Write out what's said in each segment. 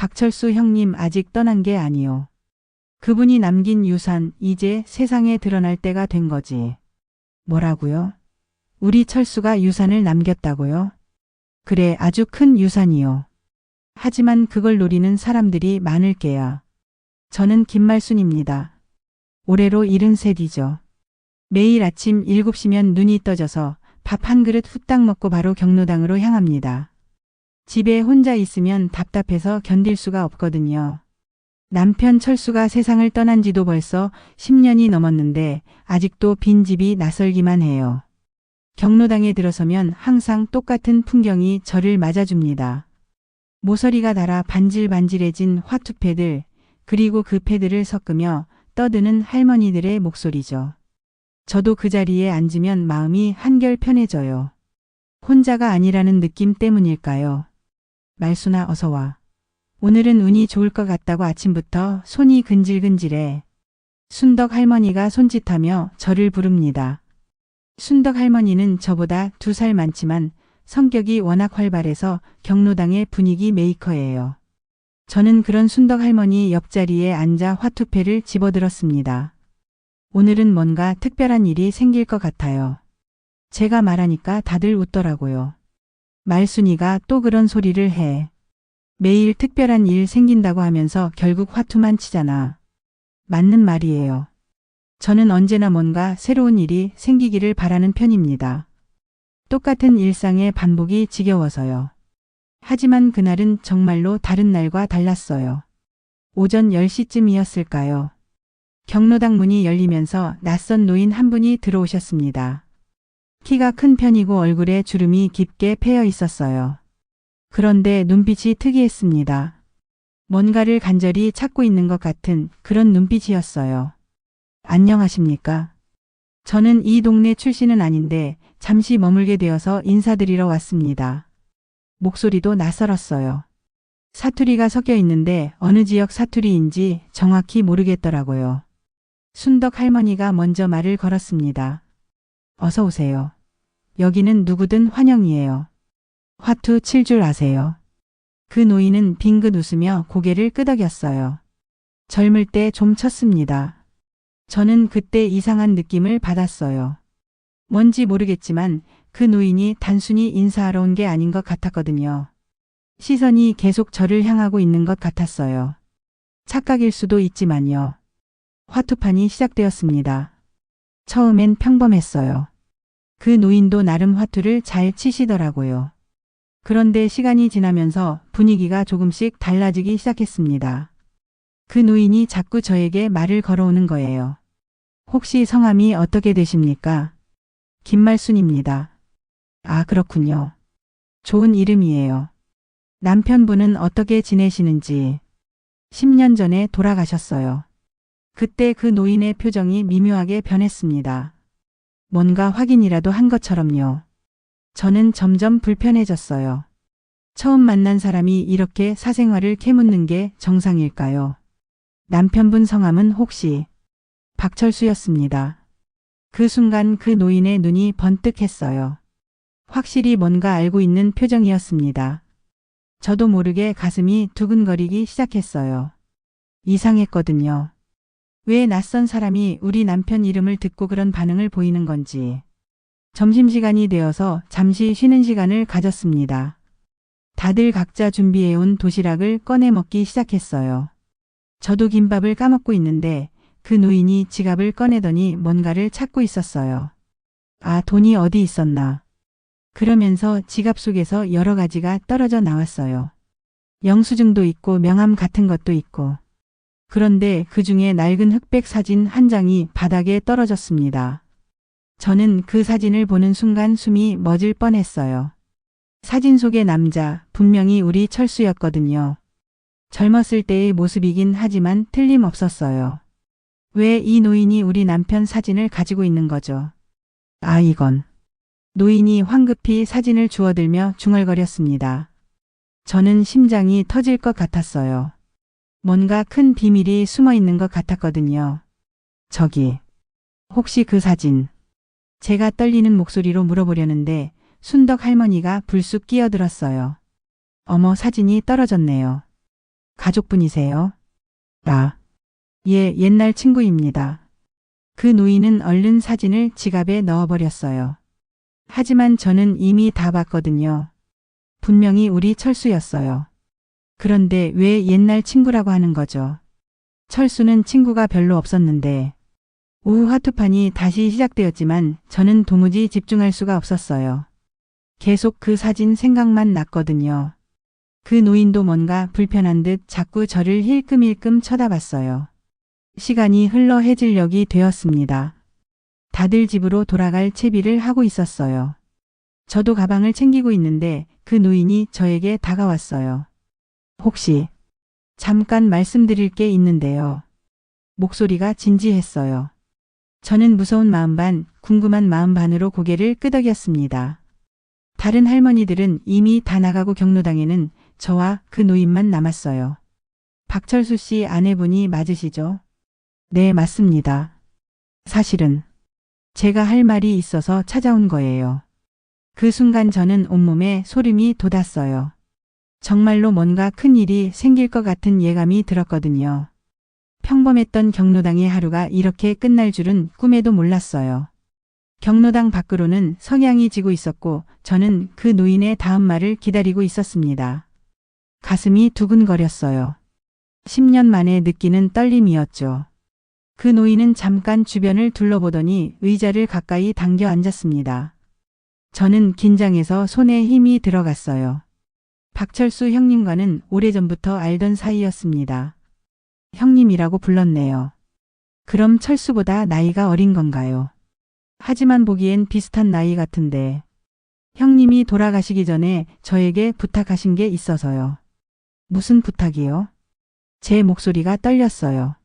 박철수 형님 아직 떠난 게 아니요. 그분이 남긴 유산 이제 세상에 드러날 때가 된 거지. 뭐라고요? 우리 철수가 유산을 남겼다고요? 그래, 아주 큰 유산이요. 하지만 그걸 노리는 사람들이 많을 게야. 저는 김말순입니다. 올해로 73이죠. 매일 아침 7시면 눈이 떠져서 밥 한 그릇 후딱 먹고 바로 경로당으로 향합니다. 집에 혼자 있으면 답답해서 견딜 수가 없거든요. 남편 철수가 세상을 떠난 지도 벌써 10년이 넘었는데 아직도 빈집이 낯설기만 해요. 경로당에 들어서면 항상 똑같은 풍경이 저를 맞아줍니다. 모서리가 달아 반질반질해진 화투패들, 그리고 그 패들을 섞으며 떠드는 할머니들의 목소리죠. 저도 그 자리에 앉으면 마음이 한결 편해져요. 혼자가 아니라는 느낌 때문일까요? 말순아, 어서 와. 오늘은 운이 좋을 것 같다고 아침부터 손이 근질근질해. 순덕 할머니가 손짓하며 저를 부릅니다. 순덕 할머니는 저보다 2살 많지만 성격이 워낙 활발해서 경로당의 분위기 메이커예요. 저는 그런 순덕 할머니 옆자리에 앉아 화투패를 집어들었습니다. 오늘은 뭔가 특별한 일이 생길 것 같아요. 제가 말하니까 다들 웃더라고요. 말순이가 또 그런 소리를 해. 매일 특별한 일 생긴다고 하면서 결국 화투만 치잖아. 맞는 말이에요. 저는 언제나 뭔가 새로운 일이 생기기를 바라는 편입니다. 똑같은 일상의 반복이 지겨워서요. 하지만 그날은 정말로 다른 날과 달랐어요. 오전 10시쯤이었을까요? 경로당 문이 열리면서 낯선 노인 한 분이 들어오셨습니다. 키가 큰 편이고 얼굴에 주름이 깊게 패여 있었어요. 그런데 눈빛이 특이했습니다. 뭔가를 간절히 찾고 있는 것 같은 그런 눈빛이었어요. 안녕하십니까? 저는 이 동네 출신은 아닌데 잠시 머물게 되어서 인사드리러 왔습니다. 목소리도 낯설었어요. 사투리가 섞여 있는데 어느 지역 사투리인지 정확히 모르겠더라고요. 순덕 할머니가 먼저 말을 걸었습니다. 어서 오세요. 여기는 누구든 환영이에요. 화투 칠 줄 아세요? 그 노인은 빙긋 웃으며 고개를 끄덕였어요. 젊을 때 좀 쳤습니다. 저는 그때 이상한 느낌을 받았어요. 뭔지 모르겠지만 그 노인이 단순히 인사하러 온 게 아닌 것 같았거든요. 시선이 계속 저를 향하고 있는 것 같았어요. 착각일 수도 있지만요. 화투판이 시작되었습니다. 처음엔 평범했어요. 그 노인도 나름 화투를 잘 치시더라고요. 그런데 시간이 지나면서 분위기가 조금씩 달라지기 시작했습니다. 그 노인이 자꾸 저에게 말을 걸어오는 거예요. 혹시 성함이 어떻게 되십니까? 김말순입니다. 아, 그렇군요. 좋은 이름이에요. 남편분은 어떻게 지내시는지. 10년 전에 돌아가셨어요. 그때 그 노인의 표정이 미묘하게 변했습니다. 뭔가 확인이라도 한 것처럼요. 저는 점점 불편해졌어요. 처음 만난 사람이 이렇게 사생활을 캐묻는 게 정상일까요? 남편분 성함은 혹시? 박철수였습니다. 그 순간 그 노인의 눈이 번뜩했어요. 확실히 뭔가 알고 있는 표정이었습니다. 저도 모르게 가슴이 두근거리기 시작했어요. 이상했거든요. 왜 낯선 사람이 우리 남편 이름을 듣고 그런 반응을 보이는 건지. 점심시간이 되어서 잠시 쉬는 시간을 가졌습니다. 다들 각자 준비해온 도시락을 꺼내 먹기 시작했어요. 저도 김밥을 까먹고 있는데 그 노인이 지갑을 꺼내더니 뭔가를 찾고 있었어요. 아, 돈이 어디 있었나. 그러면서 지갑 속에서 여러 가지가 떨어져 나왔어요. 영수증도 있고 명함 같은 것도 있고. 그런데 그 중에 낡은 흑백 사진 한 장이 바닥에 떨어졌습니다. 저는 그 사진을 보는 순간 숨이 멎을 뻔했어요. 사진 속의 남자, 분명히 우리 철수였거든요. 젊었을 때의 모습이긴 하지만 틀림없었어요. 왜 이 노인이 우리 남편 사진을 가지고 있는 거죠? 아, 이건. 노인이 황급히 사진을 주워들며 중얼거렸습니다. 저는 심장이 터질 것 같았어요. 뭔가 큰 비밀이 숨어 있는 것 같았거든요. 저기, 혹시 그 사진? 제가 떨리는 목소리로 물어보려는데 순덕 할머니가 불쑥 끼어들었어요. 어머, 사진이 떨어졌네요. 가족분이세요? 예, 옛날 친구입니다. 그 노인은 얼른 사진을 지갑에 넣어버렸어요. 하지만 저는 이미 다 봤거든요. 분명히 우리 철수였어요. 그런데 왜 옛날 친구라고 하는 거죠? 철수는 친구가 별로 없었는데. 오후 화투판이 다시 시작되었지만 저는 도무지 집중할 수가 없었어요. 계속 그 사진 생각만 났거든요. 그 노인도 뭔가 불편한 듯 자꾸 저를 힐끔힐끔 쳐다봤어요. 시간이 흘러 해질녘이 되었습니다. 다들 집으로 돌아갈 채비를 하고 있었어요. 저도 가방을 챙기고 있는데 그 노인이 저에게 다가왔어요. 혹시 잠깐 말씀드릴 게 있는데요. 목소리가 진지했어요. 저는 무서운 마음 반, 궁금한 마음 반으로 고개를 끄덕였습니다. 다른 할머니들은 이미 다 나가고 경로당에는 저와 그 노인만 남았어요. 박철수 씨 아내분이 맞으시죠? 네, 맞습니다. 사실은 제가 할 말이 있어서 찾아온 거예요. 그 순간 저는 온몸에 소름이 돋았어요. 정말로 뭔가 큰 일이 생길 것 같은 예감이 들었거든요. 평범했던 경로당의 하루가 이렇게 끝날 줄은 꿈에도 몰랐어요. 경로당 밖으로는 석양이 지고 있었고 저는 그 노인의 다음 말을 기다리고 있었습니다. 가슴이 두근거렸어요. 10년 만에 느끼는 떨림이었죠. 그 노인은 잠깐 주변을 둘러보더니 의자를 가까이 당겨 앉았습니다. 저는 긴장해서 손에 힘이 들어갔어요. 박철수 형님과는 오래전부터 알던 사이였습니다. 형님이라고 불렀네요. 그럼 철수보다 나이가 어린 건가요? 하지만 보기엔 비슷한 나이 같은데. 형님이 돌아가시기 전에 저에게 부탁하신 게 있어서요. 무슨 부탁이요? 제 목소리가 떨렸어요.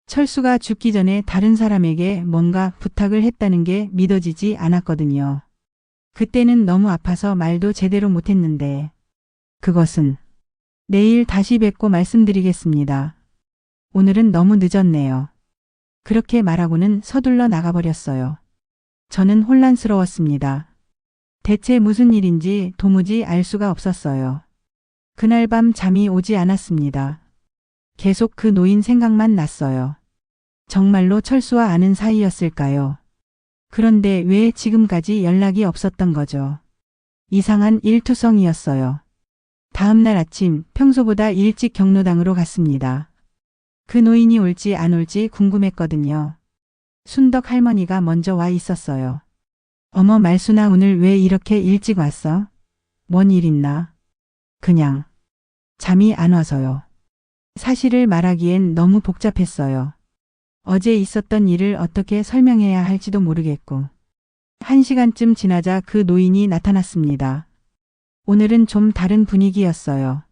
철수가 죽기 전에 다른 사람에게 뭔가 부탁을 했다는 게 믿어지지 않았거든요. 그때는 너무 아파서 말도 제대로 못했는데. 그것은 내일 다시 뵙고 말씀드리겠습니다. 오늘은 너무 늦었네요. 그렇게 말하고는 서둘러 나가버렸어요. 저는 혼란스러웠습니다. 대체 무슨 일인지 도무지 알 수가 없었어요. 그날 밤 잠이 오지 않았습니다. 계속 그 노인 생각만 났어요. 정말로 철수와 아는 사이였을까요? 그런데 왜 지금까지 연락이 없었던 거죠? 이상한 일투성이었어요. 다음 날 아침 평소보다 일찍 경로당으로 갔습니다. 그 노인이 올지 안 올지 궁금했거든요. 순덕 할머니가 먼저 와 있었어요. 어머 말순아 오늘 왜 이렇게 일찍 왔어? 뭔 일 있나? 그냥 잠이 안 와서요. 사실을 말하기엔 너무 복잡했어요. 어제 있었던 일을 어떻게 설명해야 할지도 모르겠고. 1시간쯤 지나자 그 노인이 나타났습니다. 오늘은 좀 다른 분위기였어요.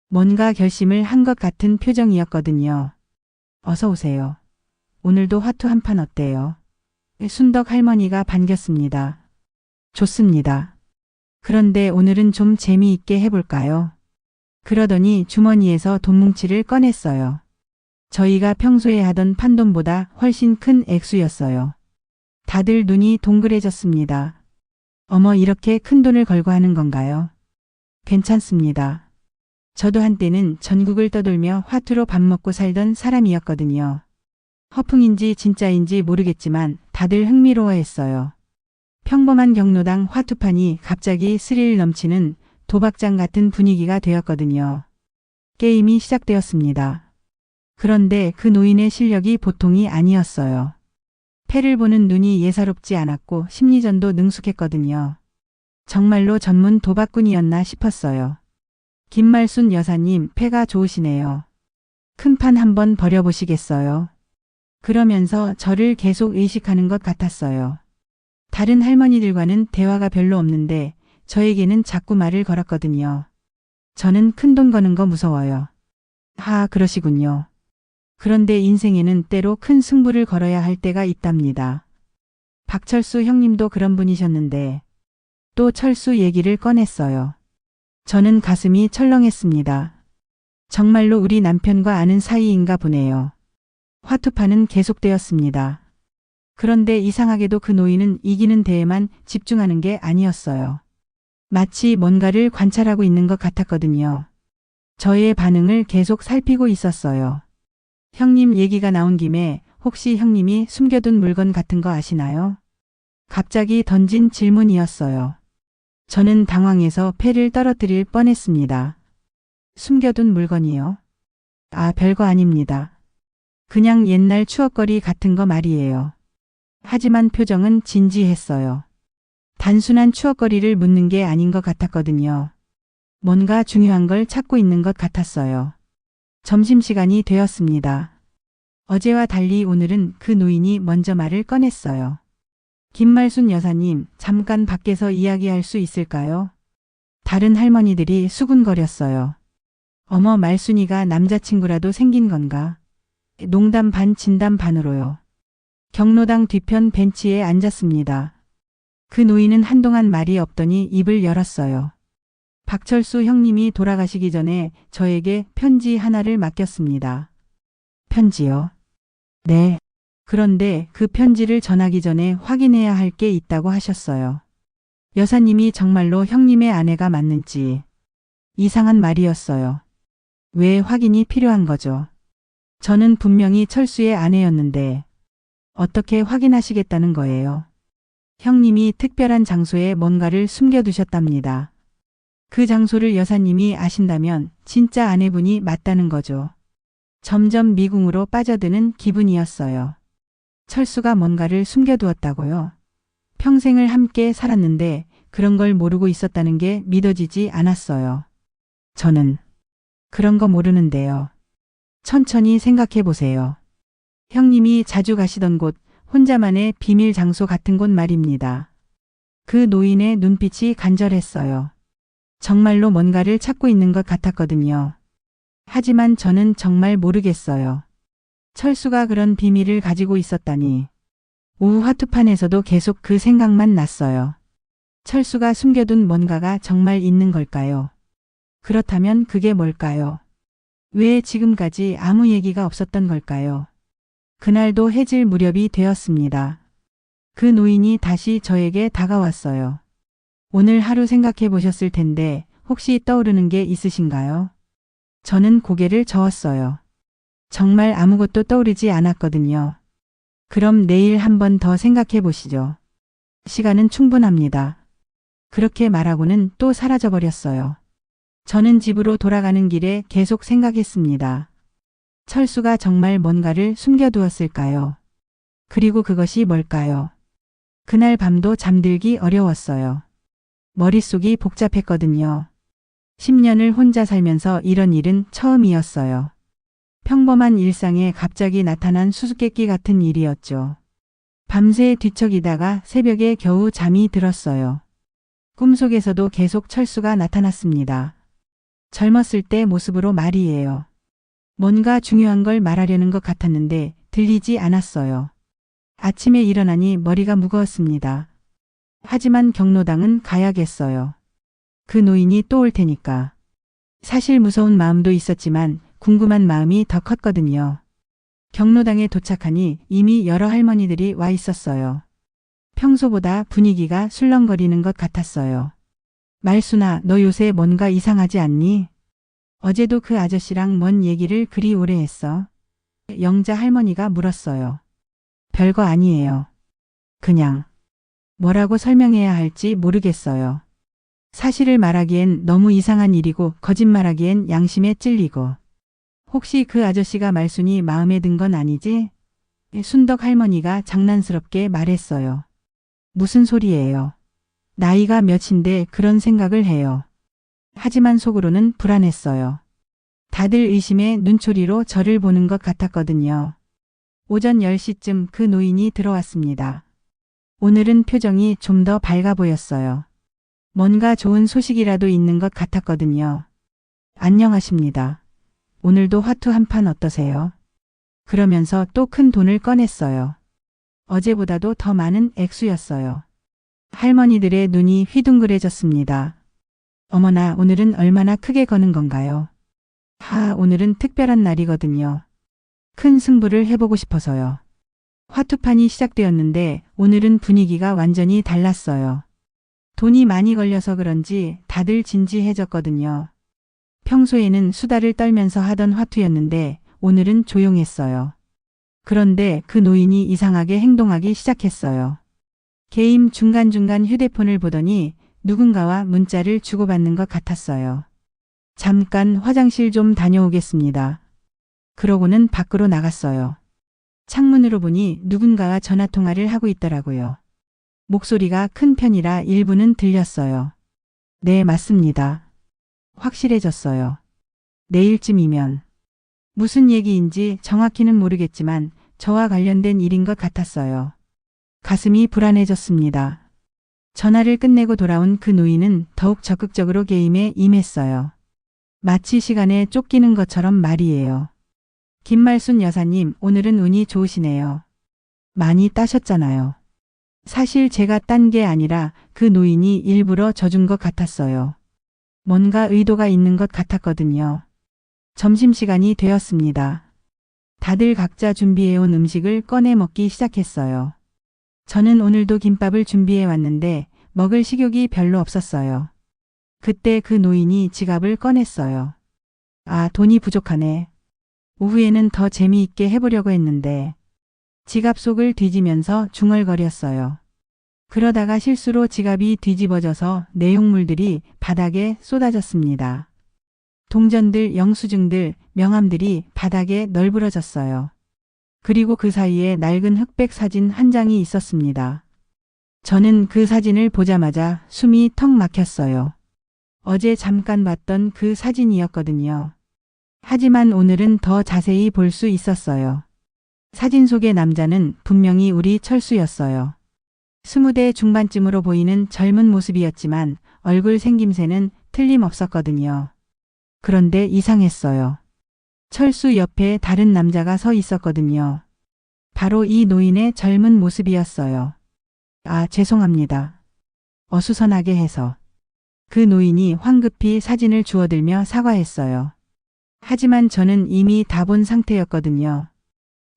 뭔가 결심을 한 것 같은 표정이었거든요. 어서 오세요. 오늘도 화투 한 판 어때요? 순덕 할머니가 반겼습니다. 좋습니다. 그런데 오늘은 좀 재미있게 해볼까요? 그러더니 주머니에서 돈뭉치를 꺼냈어요. 저희가 평소에 하던 판돈보다 훨씬 큰 액수였어요. 다들 눈이 동그래졌습니다. 어머 이렇게 큰 돈을 걸고 하는 건가요? 괜찮습니다. 저도 한때는 전국을 떠돌며 화투로 밥 먹고 살던 사람이었거든요. 허풍인지 진짜인지 모르겠지만 다들 흥미로워했어요. 평범한 경로당 화투판이 갑자기 스릴 넘치는 도박장 같은 분위기가 되었거든요. 게임이 시작되었습니다. 그런데 그 노인의 실력이 보통이 아니었어요. 패를 보는 눈이 예사롭지 않았고 심리전도 능숙했거든요. 정말로 전문 도박꾼이었나 싶었어요. 김말순 여사님 패가 좋으시네요. 큰 판 한번 버려보시겠어요? 그러면서 저를 계속 의식하는 것 같았어요. 다른 할머니들과는 대화가 별로 없는데 저에게는 자꾸 말을 걸었거든요. 저는 큰돈 거는 거 무서워요. 그러시군요. 그런데 인생에는 때로 큰 승부를 걸어야 할 때가 있답니다. 박철수 형님도 그런 분이셨는데 또 철수 얘기를 꺼냈어요. 저는 가슴이 철렁했습니다. 정말로 우리 남편과 아는 사이인가 보네요. 화투판은 계속되었습니다. 그런데 이상하게도 그 노인은 이기는 데에만 집중하는 게 아니었어요. 마치 뭔가를 관찰하고 있는 것 같았거든요. 저의 반응을 계속 살피고 있었어요. 형님 얘기가 나온 김에 혹시 형님이 숨겨둔 물건 같은 거 아시나요? 갑자기 던진 질문이었어요. 저는 당황해서 패를 떨어뜨릴 뻔했습니다. 숨겨둔 물건이요? 아, 별거 아닙니다. 그냥 옛날 추억거리 같은 거 말이에요. 하지만 표정은 진지했어요. 단순한 추억거리를 묻는 게 아닌 것 같았거든요. 뭔가 중요한 걸 찾고 있는 것 같았어요. 점심시간이 되었습니다. 어제와 달리 오늘은 그 노인이 먼저 말을 꺼냈어요. 김말순 여사님, 잠깐 밖에서 이야기할 수 있을까요? 다른 할머니들이 수군거렸어요. 어머, 말순이가 남자친구라도 생긴 건가? 농담 반 진담 반으로요. 경로당 뒤편 벤치에 앉았습니다. 그 노인은 한동안 말이 없더니 입을 열었어요. 박철수 형님이 돌아가시기 전에 저에게 편지 하나를 맡겼습니다. 편지요? 네. 그런데 그 편지를 전하기 전에 확인해야 할 게 있다고 하셨어요. 여사님이 정말로 형님의 아내가 맞는지. 이상한 말이었어요. 왜 확인이 필요한 거죠? 저는 분명히 철수의 아내였는데 어떻게 확인하시겠다는 거예요? 형님이 특별한 장소에 뭔가를 숨겨두셨답니다. 그 장소를 여사님이 아신다면 진짜 아내분이 맞다는 거죠. 점점 미궁으로 빠져드는 기분이었어요. 철수가 뭔가를 숨겨두었다고요? 평생을 함께 살았는데 그런 걸 모르고 있었다는 게 믿어지지 않았어요. 저는 그런 거 모르는데요. 천천히 생각해 보세요. 형님이 자주 가시던 곳, 혼자만의 비밀 장소 같은 곳 말입니다. 그 노인의 눈빛이 간절했어요. 정말로 뭔가를 찾고 있는 것 같았거든요. 하지만 저는 정말 모르겠어요. 철수가 그런 비밀을 가지고 있었다니. 오후 화투판에서도 계속 그 생각만 났어요. 철수가 숨겨둔 뭔가가 정말 있는 걸까요? 그렇다면 그게 뭘까요? 왜 지금까지 아무 얘기가 없었던 걸까요? 그날도 해질 무렵이 되었습니다. 그 노인이 다시 저에게 다가왔어요. 오늘 하루 생각해 보셨을 텐데 혹시 떠오르는 게 있으신가요? 저는 고개를 저었어요. 정말 아무것도 떠오르지 않았거든요. 그럼 내일 한 번 더 생각해 보시죠. 시간은 충분합니다. 그렇게 말하고는 또 사라져버렸어요. 저는 집으로 돌아가는 길에 계속 생각했습니다. 철수가 정말 뭔가를 숨겨두었을까요? 그리고 그것이 뭘까요? 그날 밤도 잠들기 어려웠어요. 머릿속이 복잡했거든요. 10년을 혼자 살면서 이런 일은 처음이었어요. 평범한 일상에 갑자기 나타난 수수께끼 같은 일이었죠. 밤새 뒤척이다가 새벽에 겨우 잠이 들었어요. 꿈속에서도 계속 철수가 나타났습니다. 젊었을 때 모습으로 말이에요. 뭔가 중요한 걸 말하려는 것 같았는데 들리지 않았어요. 아침에 일어나니 머리가 무거웠습니다. 하지만 경로당은 가야겠어요. 그 노인이 또 올 테니까. 사실 무서운 마음도 있었지만 궁금한 마음이 더 컸거든요. 경로당에 도착하니 이미 여러 할머니들이 와 있었어요. 평소보다 분위기가 술렁거리는 것 같았어요. 말순아, 너 요새 뭔가 이상하지 않니? 어제도 그 아저씨랑 뭔 얘기를 그리 오래 했어? 영자 할머니가 물었어요. 별거 아니에요. 그냥 뭐라고 설명해야 할지 모르겠어요. 사실을 말하기엔 너무 이상한 일이고 거짓말하기엔 양심에 찔리고. 혹시 그 아저씨가 말순이 마음에 든 건 아니지? 순덕 할머니가 장난스럽게 말했어요. 무슨 소리예요? 나이가 몇인데 그런 생각을 해요. 하지만 속으로는 불안했어요. 다들 의심의 눈초리로 저를 보는 것 같았거든요. 오전 10시쯤 그 노인이 들어왔습니다. 오늘은 표정이 좀 더 밝아 보였어요. 뭔가 좋은 소식이라도 있는 것 같았거든요. 안녕하십니다. 오늘도 화투 한 판 어떠세요? 그러면서 또 큰 돈을 꺼냈어요. 어제보다도 더 많은 액수였어요. 할머니들의 눈이 휘둥그레졌습니다. 어머나, 오늘은 얼마나 크게 거는 건가요? 오늘은 특별한 날이거든요. 큰 승부를 해보고 싶어서요. 화투판이 시작되었는데 오늘은 분위기가 완전히 달랐어요. 돈이 많이 걸려서 그런지 다들 진지해졌거든요. 평소에는 수다를 떨면서 하던 화투였는데 오늘은 조용했어요. 그런데 그 노인이 이상하게 행동하기 시작했어요. 게임 중간중간 휴대폰을 보더니 누군가와 문자를 주고받는 것 같았어요. 잠깐 화장실 좀 다녀오겠습니다. 그러고는 밖으로 나갔어요. 창문으로 보니 누군가와 전화통화를 하고 있더라고요. 목소리가 큰 편이라 일부는 들렸어요. 네, 맞습니다. 확실해졌어요. 내일쯤이면. 무슨 얘기인지 정확히는 모르겠지만 저와 관련된 일인 것 같았어요. 가슴이 불안해졌습니다. 전화를 끝내고 돌아온 그 노인은 더욱 적극적으로 게임에 임했어요. 마치 시간에 쫓기는 것처럼 말이에요. 김말순 여사님, 오늘은 운이 좋으시네요. 많이 따셨잖아요. 사실 제가 딴 게 아니라 그 노인이 일부러 져준 것 같았어요. 뭔가 의도가 있는 것 같았거든요. 점심시간이 되었습니다. 다들 각자 준비해온 음식을 꺼내 먹기 시작했어요. 저는 오늘도 김밥을 준비해 왔는데 먹을 식욕이 별로 없었어요. 그때 그 노인이 지갑을 꺼냈어요. 아, 돈이 부족하네. 오후에는 더 재미있게 해보려고 했는데 지갑 속을 뒤지면서 중얼거렸어요. 그러다가 실수로 지갑이 뒤집어져서 내용물들이 바닥에 쏟아졌습니다. 동전들, 영수증들, 명함들이 바닥에 널브러졌어요. 그리고 그 사이에 낡은 흑백 사진 한 장이 있었습니다. 저는 그 사진을 보자마자 숨이 턱 막혔어요. 어제 잠깐 봤던 그 사진이었거든요. 하지만 오늘은 더 자세히 볼 수 있었어요. 사진 속의 남자는 분명히 우리 철수였어요. 20대 중반쯤으로 보이는 젊은 모습이었지만 얼굴 생김새는 틀림없었거든요. 그런데 이상했어요. 철수 옆에 다른 남자가 서 있었거든요. 바로 이 노인의 젊은 모습이었어요. 아, 죄송합니다. 어수선하게 해서. 그 노인이 황급히 사진을 주워들며 사과했어요. 하지만 저는 이미 다 본 상태였거든요.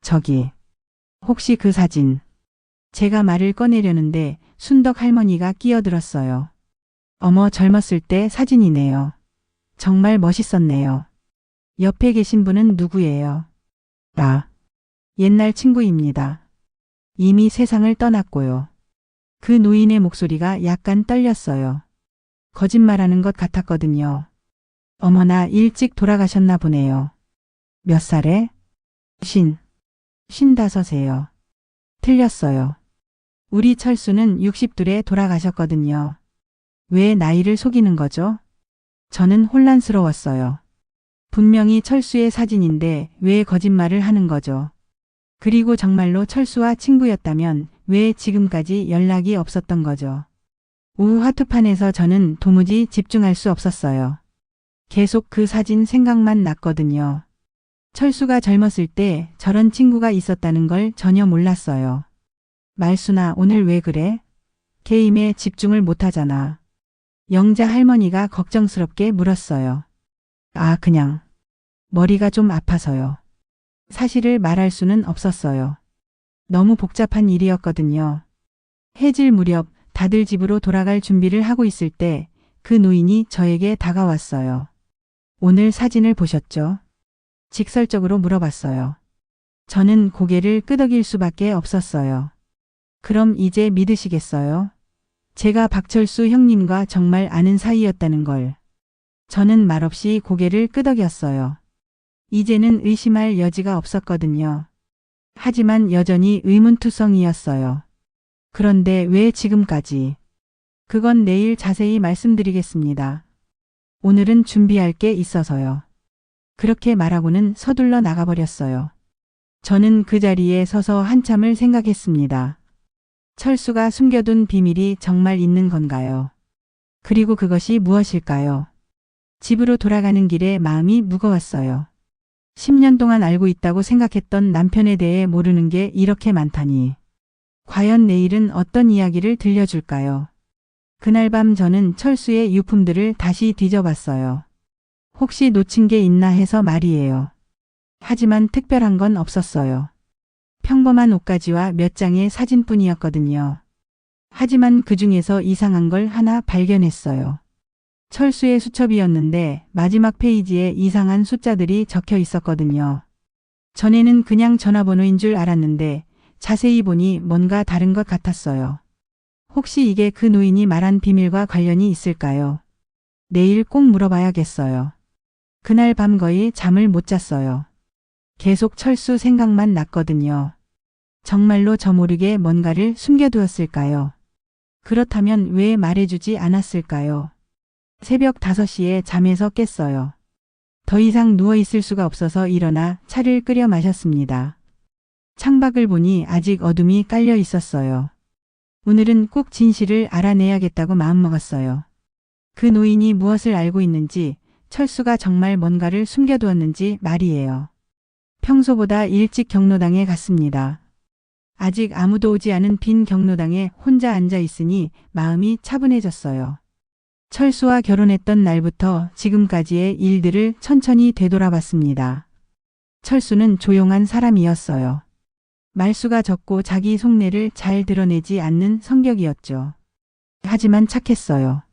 저기, 혹시 그 사진. 제가 말을 꺼내려는데 순덕 할머니가 끼어들었어요. 어머, 젊었을 때 사진이네요. 정말 멋있었네요. 옆에 계신 분은 누구예요? 나. 옛날 친구입니다. 이미 세상을 떠났고요. 그 노인의 목소리가 약간 떨렸어요. 거짓말하는 것 같았거든요. 어머나, 일찍 돌아가셨나 보네요. 몇 살에? 55이요. 틀렸어요. 우리 철수는 60둘에 돌아가셨거든요. 왜 나이를 속이는 거죠? 저는 혼란스러웠어요. 분명히 철수의 사진인데 왜 거짓말을 하는 거죠? 그리고 정말로 철수와 친구였다면 왜 지금까지 연락이 없었던 거죠? 오후 화투판에서 저는 도무지 집중할 수 없었어요. 계속 그 사진 생각만 났거든요. 철수가 젊었을 때 저런 친구가 있었다는 걸 전혀 몰랐어요. 말순아, 오늘 왜 그래? 게임에 집중을 못하잖아. 영자 할머니가 걱정스럽게 물었어요. 아, 그냥 머리가 좀 아파서요. 사실을 말할 수는 없었어요. 너무 복잡한 일이었거든요. 해질 무렵 다들 집으로 돌아갈 준비를 하고 있을 때 그 노인이 저에게 다가왔어요. 오늘 사진을 보셨죠? 직설적으로 물어봤어요. 저는 고개를 끄덕일 수밖에 없었어요. 그럼 이제 믿으시겠어요? 제가 박철수 형님과 정말 아는 사이였다는 걸. 저는 말없이 고개를 끄덕였어요. 이제는 의심할 여지가 없었거든요. 하지만 여전히 의문투성이었어요. 그런데 왜 지금까지? 그건 내일 자세히 말씀드리겠습니다. 오늘은 준비할 게 있어서요. 그렇게 말하고는 서둘러 나가버렸어요. 저는 그 자리에 서서 한참을 생각했습니다. 철수가 숨겨둔 비밀이 정말 있는 건가요? 그리고 그것이 무엇일까요? 집으로 돌아가는 길에 마음이 무거웠어요. 10년 동안 알고 있다고 생각했던 남편에 대해 모르는 게 이렇게 많다니. 과연 내일은 어떤 이야기를 들려줄까요? 그날 밤 저는 철수의 유품들을 다시 뒤져봤어요. 혹시 놓친 게 있나 해서 말이에요. 하지만 특별한 건 없었어요. 평범한 옷가지와 몇 장의 사진뿐이었거든요. 하지만 그 중에서 이상한 걸 하나 발견했어요. 철수의 수첩이었는데 마지막 페이지에 이상한 숫자들이 적혀 있었거든요. 전에는 그냥 전화번호인 줄 알았는데 자세히 보니 뭔가 다른 것 같았어요. 혹시 이게 그 노인이 말한 비밀과 관련이 있을까요? 내일 꼭 물어봐야겠어요. 그날 밤 거의 잠을 못 잤어요. 계속 철수 생각만 났거든요. 정말로 저 모르게 뭔가를 숨겨두었을까요? 그렇다면 왜 말해주지 않았을까요? 새벽 5시에 잠에서 깼어요. 더 이상 누워있을 수가 없어서 일어나 차를 끓여 마셨습니다. 창밖을 보니 아직 어둠이 깔려 있었어요. 오늘은 꼭 진실을 알아내야겠다고 마음먹었어요. 그 노인이 무엇을 알고 있는지, 철수가 정말 뭔가를 숨겨두었는지 말이에요. 평소보다 일찍 경로당에 갔습니다. 아직 아무도 오지 않은 빈 경로당에 혼자 앉아 있으니 마음이 차분해졌어요. 철수와 결혼했던 날부터 지금까지의 일들을 천천히 되돌아봤습니다. 철수는 조용한 사람이었어요. 말수가 적고 자기 속내를 잘 드러내지 않는 성격이었죠. 하지만 착했어요.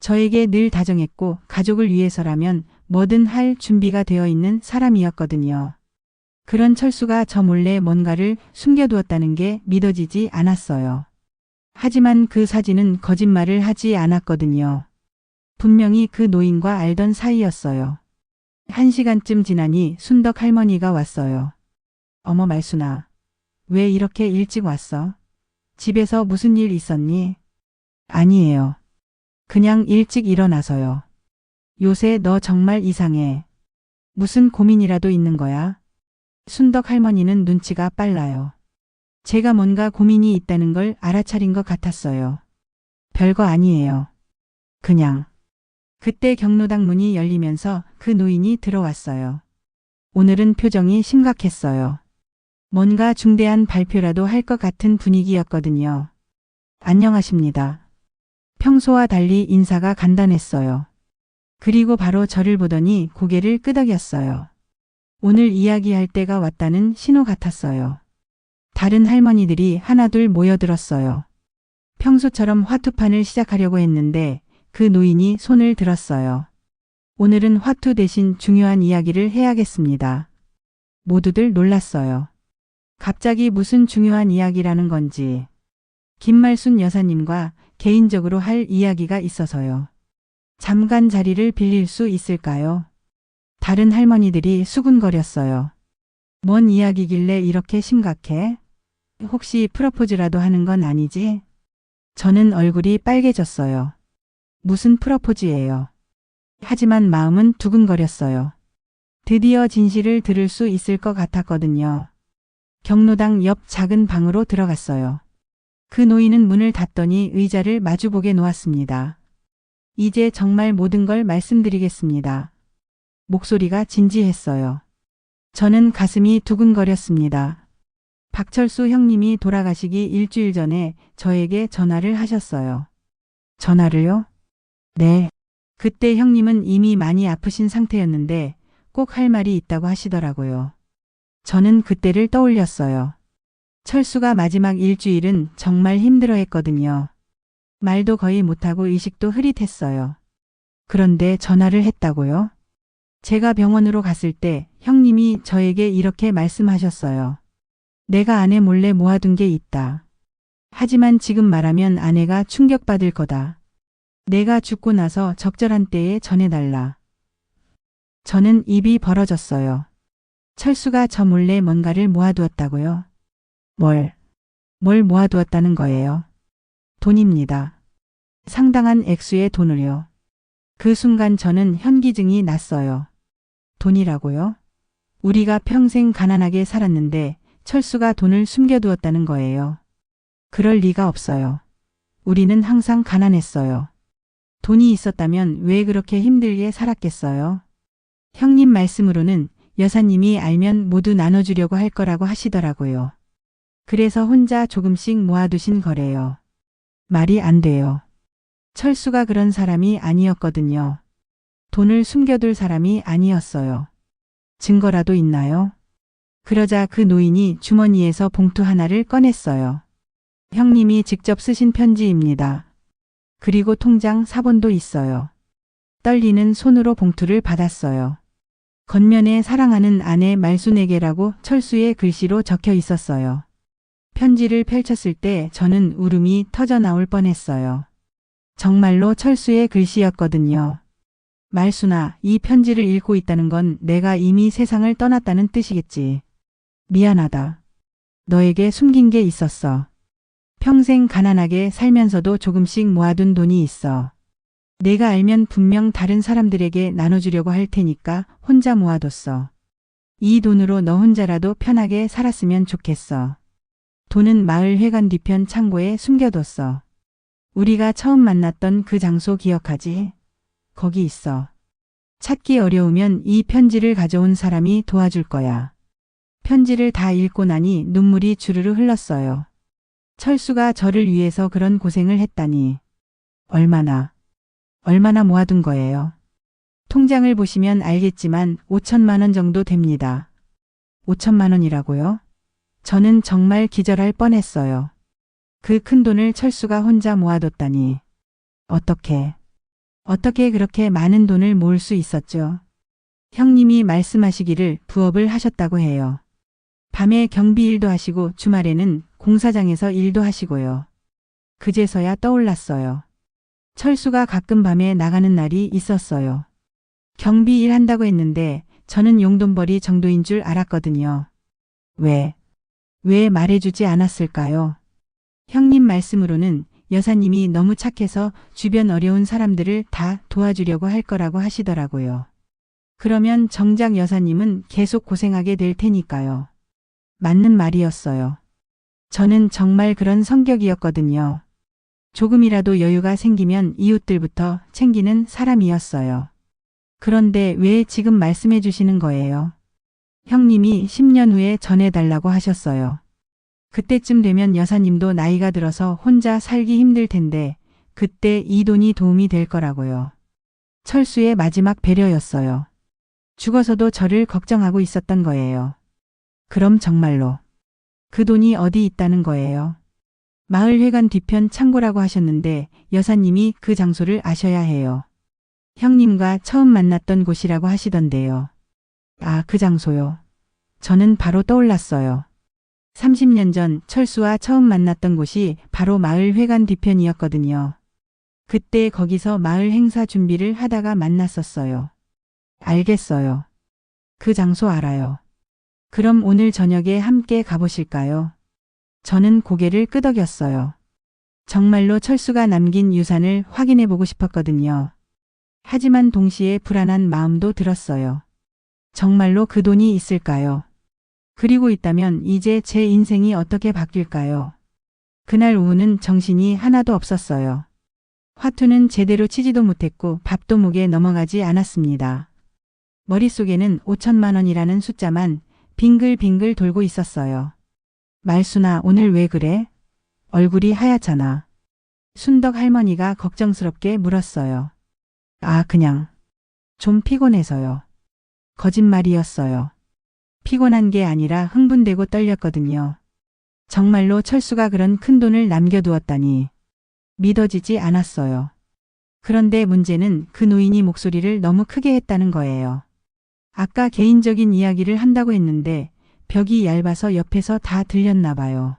저에게 늘 다정했고 가족을 위해서라면 뭐든 할 준비가 되어 있는 사람이었거든요. 그런 철수가 저 몰래 뭔가를 숨겨두었다는 게 믿어지지 않았어요. 하지만 그 사진은 거짓말을 하지 않았거든요. 분명히 그 노인과 알던 사이였어요. 1시간쯤 지나니 순덕 할머니가 왔어요. 어머 말순아, 왜 이렇게 일찍 왔어? 집에서 무슨 일 있었니? 아니에요. 그냥 일찍 일어나서요. 요새 너 정말 이상해. 무슨 고민이라도 있는 거야? 순덕 할머니는 눈치가 빨라요. 제가 뭔가 고민이 있다는 걸 알아차린 것 같았어요. 별거 아니에요. 그냥. 그때 경로당 문이 열리면서 그 노인이 들어왔어요. 오늘은 표정이 심각했어요. 뭔가 중대한 발표라도 할 것 같은 분위기였거든요. 안녕하십니다. 평소와 달리 인사가 간단했어요. 그리고 바로 저를 보더니 고개를 끄덕였어요. 오늘 이야기할 때가 왔다는 신호 같았어요. 다른 할머니들이 하나둘 모여들었어요. 평소처럼 화투판을 시작하려고 했는데 그 노인이 손을 들었어요. 오늘은 화투 대신 중요한 이야기를 해야겠습니다. 모두들 놀랐어요. 갑자기 무슨 중요한 이야기라는 건지. 김말순 여사님과 개인적으로 할 이야기가 있어서요. 잠깐 자리를 빌릴 수 있을까요? 다른 할머니들이 수군거렸어요. 뭔 이야기길래 이렇게 심각해? 혹시 프러포즈라도 하는 건 아니지? 저는 얼굴이 빨개졌어요. 무슨 프러포즈예요? 하지만 마음은 두근거렸어요. 드디어 진실을 들을 수 있을 것 같았거든요. 경로당 옆 작은 방으로 들어갔어요. 그 노인은 문을 닫더니 의자를 마주보게 놓았습니다. 이제 정말 모든 걸 말씀드리겠습니다. 목소리가 진지했어요. 저는 가슴이 두근거렸습니다. 박철수 형님이 돌아가시기 일주일 전에 저에게 전화를 하셨어요. 전화를요? 네. 그때 형님은 이미 많이 아프신 상태였는데 꼭 할 말이 있다고 하시더라고요. 저는 그때를 떠올렸어요. 철수가 마지막 일주일은 정말 힘들어했거든요. 말도 거의 못하고 의식도 흐릿했어요. 그런데 전화를 했다고요? 제가 병원으로 갔을 때 형님이 저에게 이렇게 말씀하셨어요. 내가 아내 몰래 모아둔 게 있다. 하지만 지금 말하면 아내가 충격받을 거다. 내가 죽고 나서 적절한 때에 전해달라. 저는 입이 벌어졌어요. 철수가 저 몰래 뭔가를 모아두었다고요? 뭘 모아두었다는 거예요? 돈입니다. 상당한 액수의 돈을요. 그 순간 저는 현기증이 났어요. 돈이라고요? 우리가 평생 가난하게 살았는데 철수가 돈을 숨겨두었다는 거예요. 그럴 리가 없어요. 우리는 항상 가난했어요. 돈이 있었다면 왜 그렇게 힘들게 살았겠어요? 형님 말씀으로는 여사님이 알면 모두 나눠주려고 할 거라고 하시더라고요. 그래서 혼자 조금씩 모아두신 거래요. 말이 안 돼요. 철수가 그런 사람이 아니었거든요. 돈을 숨겨둘 사람이 아니었어요. 증거라도 있나요? 그러자 그 노인이 주머니에서 봉투 하나를 꺼냈어요. 형님이 직접 쓰신 편지입니다. 그리고 통장 사본도 있어요. 떨리는 손으로 봉투를 받았어요. 겉면에 사랑하는 아내 말순에게라고 철수의 글씨로 적혀 있었어요. 편지를 펼쳤을 때 저는 울음이 터져 나올 뻔했어요. 정말로 철수의 글씨였거든요. 말순아, 이 편지를 읽고 있다는 건 내가 이미 세상을 떠났다는 뜻이겠지. 미안하다. 너에게 숨긴 게 있었어. 평생 가난하게 살면서도 조금씩 모아둔 돈이 있어. 내가 알면 분명 다른 사람들에게 나눠주려고 할 테니까 혼자 모아뒀어. 이 돈으로 너 혼자라도 편하게 살았으면 좋겠어. 돈은 마을 회관 뒤편 창고에 숨겨뒀어. 우리가 처음 만났던 그 장소 기억하지? 거기 있어. 찾기 어려우면 이 편지를 가져온 사람이 도와줄 거야. 편지를 다 읽고 나니 눈물이 주르르 흘렀어요. 철수가 저를 위해서 그런 고생을 했다니. 얼마나 모아둔 거예요. 통장을 보시면 알겠지만 5천만 원 정도 됩니다. 5천만 원이라고요? 저는 정말 기절할 뻔했어요. 그 큰 돈을 철수가 혼자 모아뒀다니. 어떻게 그렇게 많은 돈을 모을 수 있었죠? 형님이 말씀하시기를 부업을 하셨다고 해요. 밤에 경비 일도 하시고 주말에는 공사장에서 일도 하시고요. 그제서야 떠올랐어요. 철수가 가끔 밤에 나가는 날이 있었어요. 경비 일 한다고 했는데 저는 용돈벌이 정도인 줄 알았거든요. 왜 말해주지 않았을까요? 형님 말씀으로는 여사님이 너무 착해서 주변 어려운 사람들을 다 도와주려고 할 거라고 하시더라고요. 그러면 정작 여사님은 계속 고생하게 될 테니까요. 맞는 말이었어요. 저는 정말 그런 성격이었거든요. 조금이라도 여유가 생기면 이웃들부터 챙기는 사람이었어요. 그런데 왜 지금 말씀해 주시는 거예요? 형님이 10년 후에 전해달라고 하셨어요. 그때쯤 되면 여사님도 나이가 들어서 혼자 살기 힘들 텐데 그때 이 돈이 도움이 될 거라고요. 철수의 마지막 배려였어요. 죽어서도 저를 걱정하고 있었던 거예요. 그럼 정말로 그 돈이 어디 있다는 거예요? 마을 회관 뒤편 창고라고 하셨는데 여사님이 그 장소를 아셔야 해요. 형님과 처음 만났던 곳이라고 하시던데요. 아, 그 장소요. 저는 바로 떠올랐어요. 30년 전 철수와 처음 만났던 곳이 바로 마을 회관 뒤편이었거든요. 그때 거기서 마을 행사 준비를 하다가 만났었어요. 알겠어요. 그 장소 알아요. 그럼 오늘 저녁에 함께 가보실까요? 저는 고개를 끄덕였어요. 정말로 철수가 남긴 유산을 확인해 보고 싶었거든요. 하지만 동시에 불안한 마음도 들었어요. 정말로 그 돈이 있을까요? 그리고 있다면 이제 제 인생이 어떻게 바뀔까요? 그날 오후는 정신이 하나도 없었어요. 화투는 제대로 치지도 못했고 밥도 목에 넘어가지 않았습니다. 머릿속에는 5천만 원이라는 숫자만 빙글빙글 돌고 있었어요. 말순아, 오늘 왜 그래? 얼굴이 하얗잖아. 순덕 할머니가 걱정스럽게 물었어요. 아, 그냥 좀 피곤해서요. 거짓말이었어요. 피곤한 게 아니라 흥분되고 떨렸거든요. 정말로 철수가 그런 큰 돈을 남겨두었다니 믿어지지 않았어요. 그런데 문제는 그 노인이 목소리를 너무 크게 했다는 거예요. 아까 개인적인 이야기를 한다고 했는데 벽이 얇아서 옆에서 다 들렸나 봐요.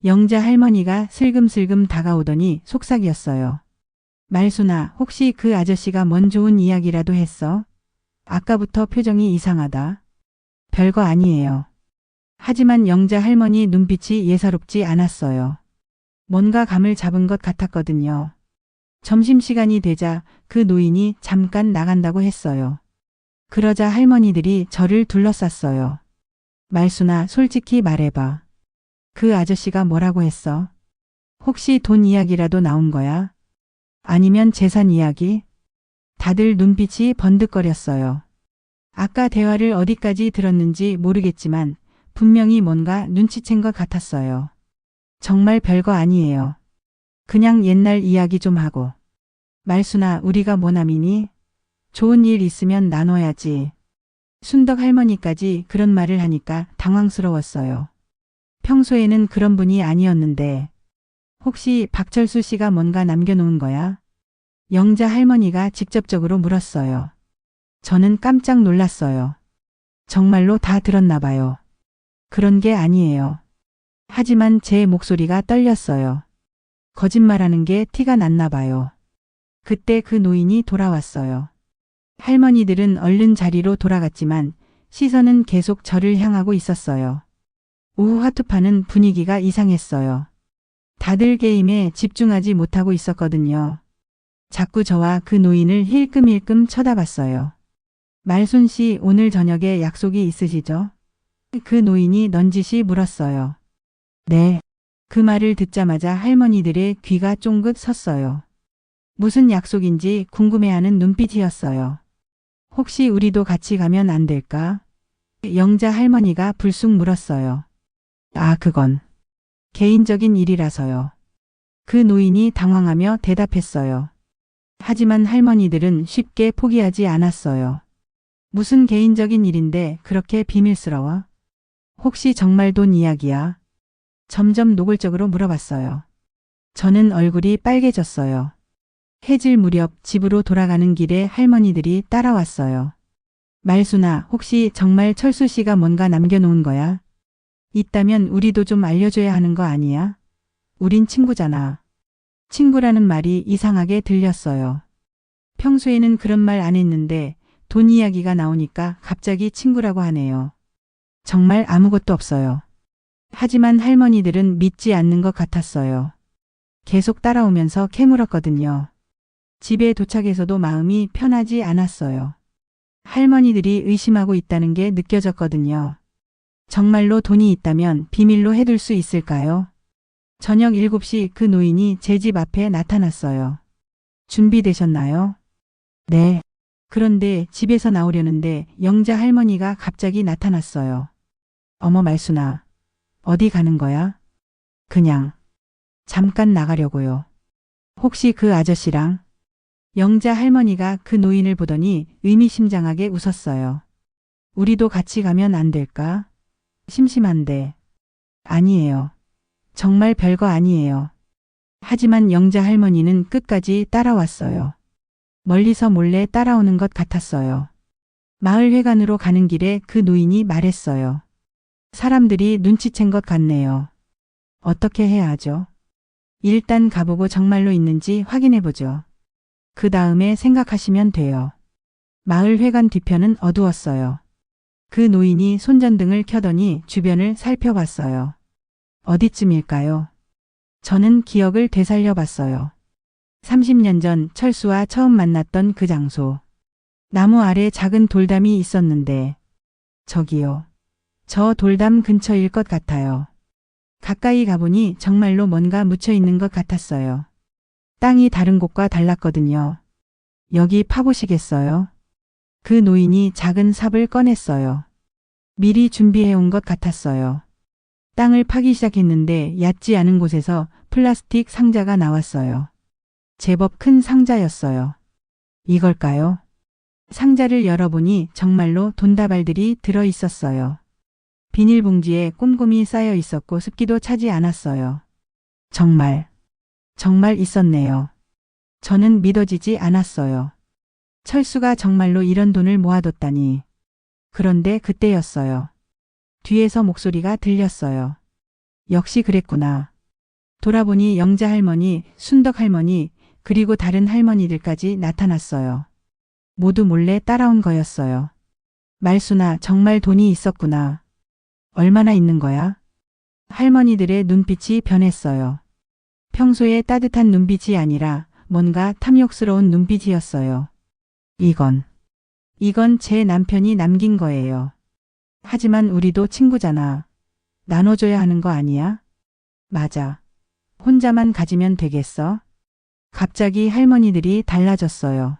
영자 할머니가 슬금슬금 다가오더니 속삭였어요. 말순아, 혹시 그 아저씨가 뭔 좋은 이야기라도 했어? 아까부터 표정이 이상하다. 별거 아니에요. 하지만 영자 할머니 눈빛이 예사롭지 않았어요. 뭔가 감을 잡은 것 같았거든요. 점심시간이 되자 그 노인이 잠깐 나간다고 했어요. 그러자 할머니들이 저를 둘러쌌어요. 말순아, 솔직히 말해봐. 그 아저씨가 뭐라고 했어? 혹시 돈 이야기라도 나온 거야? 아니면 재산 이야기? 다들 눈빛이 번득거렸어요. 아까 대화를 어디까지 들었는지 모르겠지만 분명히 뭔가 눈치챈 것 같았어요. 정말 별거 아니에요. 그냥 옛날 이야기 좀 하고. 말순아, 우리가 모남이니? 좋은 일 있으면 나눠야지. 순덕 할머니까지 그런 말을 하니까 당황스러웠어요. 평소에는 그런 분이 아니었는데 혹시 박철수 씨가 뭔가 남겨놓은 거야? 영자 할머니가 직접적으로 물었어요. 저는 깜짝 놀랐어요. 정말로 다 들었나 봐요. 그런 게 아니에요. 하지만 제 목소리가 떨렸어요. 거짓말하는 게 티가 났나 봐요. 그때 그 노인이 돌아왔어요. 할머니들은 얼른 자리로 돌아갔지만 시선은 계속 저를 향하고 있었어요. 오후 화투파는 분위기가 이상했어요. 다들 게임에 집중하지 못하고 있었거든요. 자꾸 저와 그 노인을 힐끔힐끔 쳐다봤어요. 말순 씨, 오늘 저녁에 약속이 있으시죠? 그 노인이 넌지시 물었어요. 네. 그 말을 듣자마자 할머니들의 귀가 쫑긋 섰어요. 무슨 약속인지 궁금해하는 눈빛이었어요. 혹시 우리도 같이 가면 안 될까? 영자 할머니가 불쑥 물었어요. 아, 그건 개인적인 일이라서요. 그 노인이 당황하며 대답했어요. 하지만 할머니들은 쉽게 포기하지 않았어요. 무슨 개인적인 일인데 그렇게 비밀스러워? 혹시 정말 돈 이야기야? 점점 노골적으로 물어봤어요. 저는 얼굴이 빨개졌어요. 해질 무렵 집으로 돌아가는 길에 할머니들이 따라왔어요. 말순아, 혹시 정말 철수 씨가 뭔가 남겨놓은 거야? 있다면 우리도 좀 알려줘야 하는 거 아니야? 우린 친구잖아. 친구라는 말이 이상하게 들렸어요. 평소에는 그런 말 안 했는데 돈 이야기가 나오니까 갑자기 친구라고 하네요. 정말 아무것도 없어요. 하지만 할머니들은 믿지 않는 것 같았어요. 계속 따라오면서 캐물었거든요. 집에 도착해서도 마음이 편하지 않았어요. 할머니들이 의심하고 있다는 게 느껴졌거든요. 정말로 돈이 있다면 비밀로 해둘 수 있을까요? 저녁 7시 그 노인이 제 집 앞에 나타났어요. 준비되셨나요? 네. 그런데 집에서 나오려는데 영자 할머니가 갑자기 나타났어요. 어머 말순아, 어디 가는 거야? 그냥 잠깐 나가려고요. 혹시 그 아저씨랑? 영자 할머니가 그 노인을 보더니 의미심장하게 웃었어요. 우리도 같이 가면 안 될까? 심심한데. 아니에요. 정말 별거 아니에요. 하지만 영자 할머니는 끝까지 따라왔어요. 멀리서 몰래 따라오는 것 같았어요. 마을 회관으로 가는 길에 그 노인이 말했어요. 사람들이 눈치챈 것 같네요. 어떻게 해야 하죠? 일단 가보고 정말로 있는지 확인해보죠. 그 다음에 생각하시면 돼요. 마을 회관 뒤편은 어두웠어요. 그 노인이 손전등을 켜더니 주변을 살펴봤어요. 어디쯤일까요? 저는 기억을 되살려 봤어요. 30년 전 철수와 처음 만났던 그 장소. 나무 아래 작은 돌담이 있었는데, 저기요. 저 돌담 근처일 것 같아요. 가까이 가보니 정말로 뭔가 묻혀 있는 것 같았어요. 땅이 다른 곳과 달랐거든요. 여기 파보시겠어요? 그 노인이 작은 삽을 꺼냈어요. 미리 준비해온 것 같았어요. 땅을 파기 시작했는데 얕지 않은 곳에서 플라스틱 상자가 나왔어요. 제법 큰 상자였어요. 이걸까요? 상자를 열어보니 정말로 돈다발들이 들어 있었어요. 비닐봉지에 꼼꼼히 쌓여 있었고 습기도 차지 않았어요. 정말 있었네요. 저는 믿어지지 않았어요. 철수가 정말로 이런 돈을 모아뒀다니. 그런데 그때였어요. 뒤에서 목소리가 들렸어요. 역시 그랬구나. 돌아보니 영자 할머니, 순덕 할머니, 그리고 다른 할머니들까지 나타났어요. 모두 몰래 따라온 거였어요. 말순아, 정말 돈이 있었구나. 얼마나 있는 거야? 할머니들의 눈빛이 변했어요. 평소에 따뜻한 눈빛이 아니라 뭔가 탐욕스러운 눈빛이었어요. 이건 제 남편이 남긴 거예요. 하지만 우리도 친구잖아. 나눠줘야 하는 거 아니야? 맞아. 혼자만 가지면 되겠어? 갑자기 할머니들이 달라졌어요.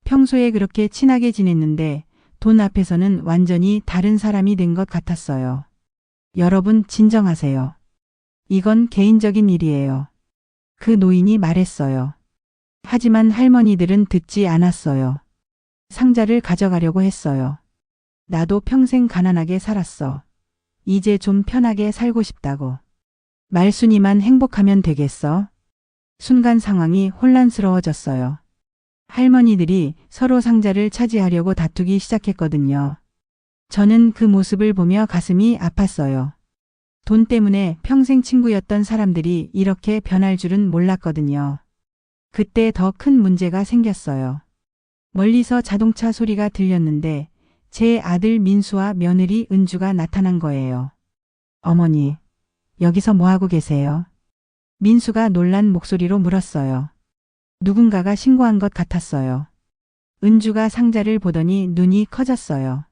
평소에 그렇게 친하게 지냈는데 돈 앞에서는 완전히 다른 사람이 된 것 같았어요. 여러분 진정하세요. 이건 개인적인 일이에요. 그 노인이 말했어요. 하지만 할머니들은 듣지 않았어요. 상자를 가져가려고 했어요. 나도 평생 가난하게 살았어. 이제 좀 편하게 살고 싶다고. 말순이만 행복하면 되겠어? 순간 상황이 혼란스러워졌어요. 할머니들이 서로 상자를 차지하려고 다투기 시작했거든요. 저는 그 모습을 보며 가슴이 아팠어요. 돈 때문에 평생 친구였던 사람들이 이렇게 변할 줄은 몰랐거든요. 그때 더 큰 문제가 생겼어요. 멀리서 자동차 소리가 들렸는데 제 아들 민수와 며느리 은주가 나타난 거예요. 어머니, 여기서 뭐하고 계세요? 민수가 놀란 목소리로 물었어요. 누군가가 신고한 것 같았어요. 은주가 상자를 보더니 눈이 커졌어요.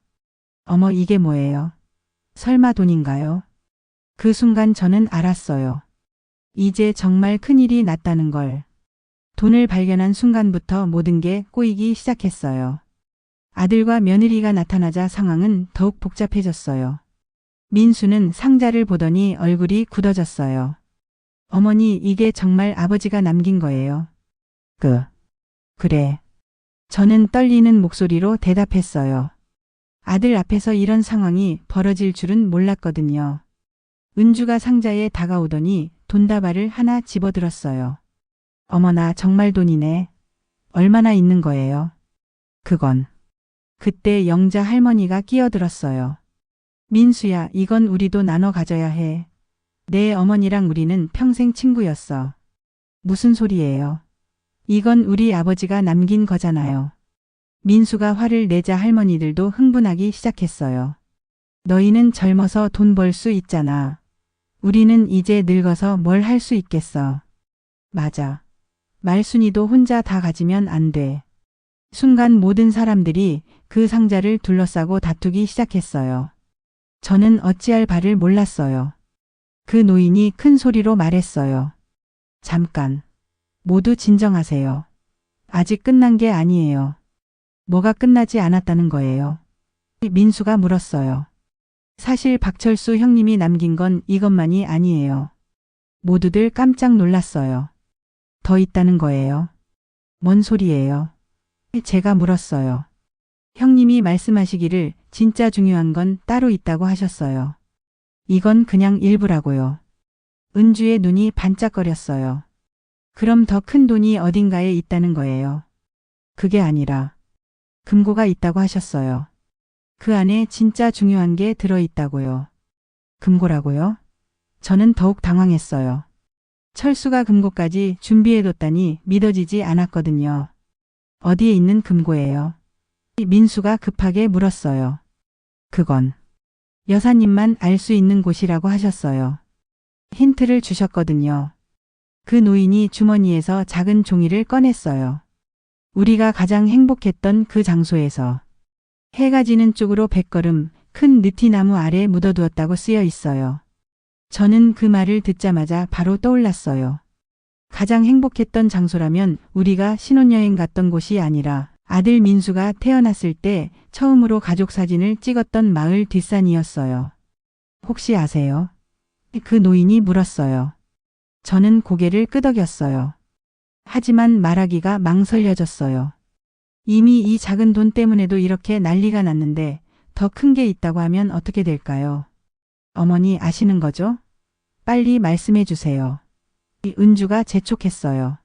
어머, 이게 뭐예요? 설마 돈인가요? 그 순간 저는 알았어요. 이제 정말 큰일이 났다는 걸. 돈을 발견한 순간부터 모든 게 꼬이기 시작했어요. 아들과 며느리가 나타나자 상황은 더욱 복잡해졌어요. 민수는 상자를 보더니 얼굴이 굳어졌어요. 어머니, 이게 정말 아버지가 남긴 거예요? 그래. 저는 떨리는 목소리로 대답했어요. 아들 앞에서 이런 상황이 벌어질 줄은 몰랐거든요. 은주가 상자에 다가오더니 돈다발을 하나 집어들었어요. 어머나, 정말 돈이네. 얼마나 있는 거예요? 그건. 그때 영자 할머니가 끼어들었어요. 민수야, 이건 우리도 나눠 가져야 해. 내 어머니랑 우리는 평생 친구였어. 무슨 소리예요? 이건 우리 아버지가 남긴 거잖아요. 민수가 화를 내자 할머니들도 흥분하기 시작했어요. 너희는 젊어서 돈 벌 수 있잖아. 우리는 이제 늙어서 뭘 할 수 있겠어. 맞아. 말순이도 혼자 다 가지면 안 돼. 순간 모든 사람들이 그 상자를 둘러싸고 다투기 시작했어요. 저는 어찌할 바를 몰랐어요. 그 노인이 큰 소리로 말했어요. 잠깐. 모두 진정하세요. 아직 끝난 게 아니에요. 뭐가 끝나지 않았다는 거예요? 민수가 물었어요. 사실 박철수 형님이 남긴 건 이것만이 아니에요. 모두들 깜짝 놀랐어요. 더 있다는 거예요? 뭔 소리예요? 제가 물었어요. 형님이 말씀하시기를 진짜 중요한 건 따로 있다고 하셨어요. 이건 그냥 일부라고요. 은주의 눈이 반짝거렸어요. 그럼 더 큰 돈이 어딘가에 있다는 거예요. 그게 아니라 금고가 있다고 하셨어요. 그 안에 진짜 중요한 게 들어있다고요. 금고라고요? 저는 더욱 당황했어요. 철수가 금고까지 준비해뒀다니 믿어지지 않았거든요. 어디에 있는 금고예요? 민수가 급하게 물었어요. 그건 여사님만 알 수 있는 곳이라고 하셨어요. 힌트를 주셨거든요. 그 노인이 주머니에서 작은 종이를 꺼냈어요. 우리가 가장 행복했던 그 장소에서 해가 지는 쪽으로 100걸음 큰 느티나무 아래 묻어두었다고 쓰여 있어요. 저는 그 말을 듣자마자 바로 떠올랐어요. 가장 행복했던 장소라면 우리가 신혼여행 갔던 곳이 아니라 아들 민수가 태어났을 때 처음으로 가족 사진을 찍었던 마을 뒷산이었어요. 혹시 아세요? 그 노인이 물었어요. 저는 고개를 끄덕였어요. 하지만 말하기가 망설여졌어요. 이미 이 작은 돈 때문에도 이렇게 난리가 났는데 더 큰 게 있다고 하면 어떻게 될까요? 어머니 아시는 거죠? 빨리 말씀해 주세요. 은주가 재촉했어요.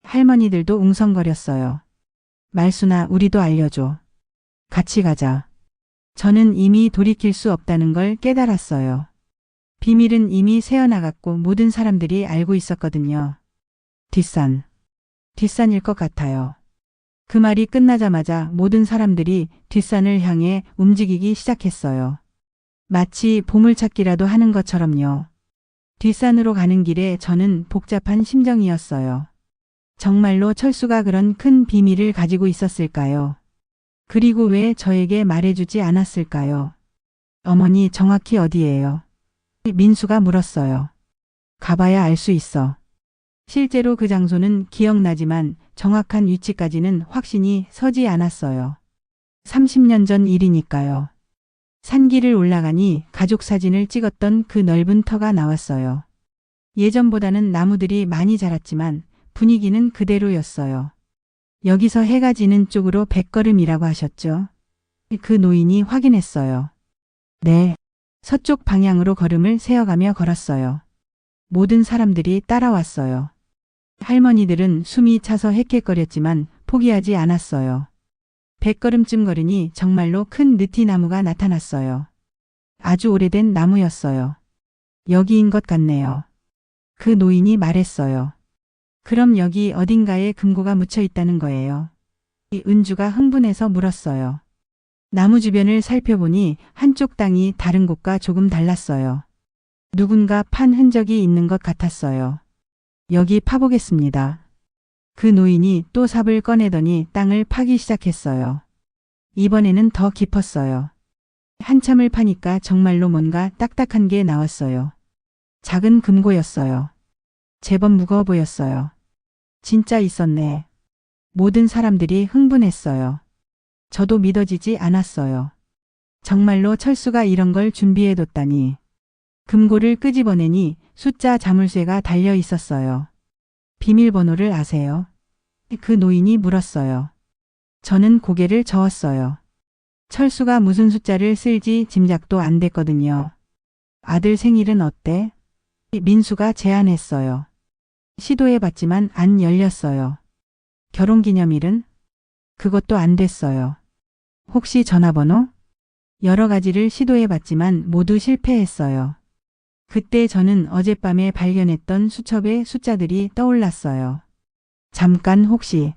할머니들도 웅성거렸어요. 말순아, 우리도 알려줘. 같이 가자. 저는 이미 돌이킬 수 없다는 걸 깨달았어요. 비밀은 이미 새어나갔고 모든 사람들이 알고 있었거든요. 뒷산일 것 같아요. 그 말이 끝나자마자 모든 사람들이 뒷산을 향해 움직이기 시작했어요. 마치 보물찾기라도 하는 것처럼요. 뒷산으로 가는 길에 저는 복잡한 심정이었어요. 정말로 철수가 그런 큰 비밀을 가지고 있었을까요? 그리고 왜 저에게 말해주지 않았을까요? 어머니, 정확히 어디예요? 민수가 물었어요. 가봐야 알 수 있어. 실제로 그 장소는 기억나지만 정확한 위치까지는 확신이 서지 않았어요. 30년 전 일이니까요. 산길을 올라가니 가족 사진을 찍었던 그 넓은 터가 나왔어요. 예전보다는 나무들이 많이 자랐지만 분위기는 그대로였어요. 여기서 해가 지는 쪽으로 100걸음이라고 하셨죠? 그 노인이 확인했어요. 네. 서쪽 방향으로 걸음을 세어가며 걸었어요. 모든 사람들이 따라왔어요. 할머니들은 숨이 차서 헥헥거렸지만 포기하지 않았어요. 100걸음쯤 걸으니 정말로 큰 느티나무가 나타났어요. 아주 오래된 나무였어요. 여기인 것 같네요. 그 노인이 말했어요. 그럼 여기 어딘가에 금고가 묻혀 있다는 거예요. 이 은주가 흥분해서 물었어요. 나무 주변을 살펴보니 한쪽 땅이 다른 곳과 조금 달랐어요. 누군가 판 흔적이 있는 것 같았어요. 여기 파보겠습니다. 그 노인이 또 삽을 꺼내더니 땅을 파기 시작했어요. 이번에는 더 깊었어요. 한참을 파니까 정말로 뭔가 딱딱한 게 나왔어요. 작은 금고였어요. 제법 무거워 보였어요. 진짜 있었네. 모든 사람들이 흥분했어요. 저도 믿어지지 않았어요. 정말로 철수가 이런 걸 준비해뒀다니. 금고를 끄집어내니 숫자 자물쇠가 달려 있었어요. 비밀번호를 아세요? 그 노인이 물었어요. 저는 고개를 저었어요. 철수가 무슨 숫자를 쓸지 짐작도 안 됐거든요. 아들 생일은 어때? 민수가 제안했어요. 시도해봤지만 안 열렸어요. 결혼기념일은? 그것도 안 됐어요. 혹시 전화번호? 여러 가지를 시도해봤지만 모두 실패했어요. 그때 저는 어젯밤에 발견했던 수첩의 숫자들이 떠올랐어요. 잠깐 혹시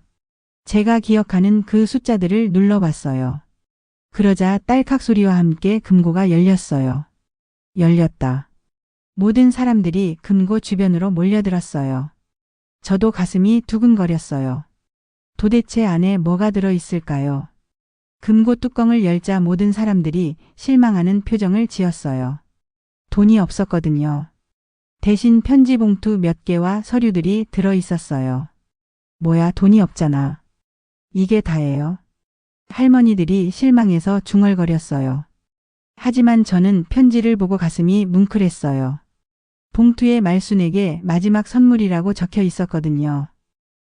제가 기억하는 그 숫자들을 눌러봤어요. 그러자 딸깍 소리와 함께 금고가 열렸어요. 열렸다. 모든 사람들이 금고 주변으로 몰려들었어요. 저도 가슴이 두근거렸어요. 도대체 안에 뭐가 들어있을까요? 금고 뚜껑을 열자 모든 사람들이 실망하는 표정을 지었어요. 돈이 없었거든요. 대신 편지 봉투 몇 개와 서류들이 들어있었어요. 뭐야, 돈이 없잖아. 이게 다예요. 할머니들이 실망해서 중얼거렸어요. 하지만 저는 편지를 보고 가슴이 뭉클했어요. 봉투에 말순에게 마지막 선물이라고 적혀 있었거든요.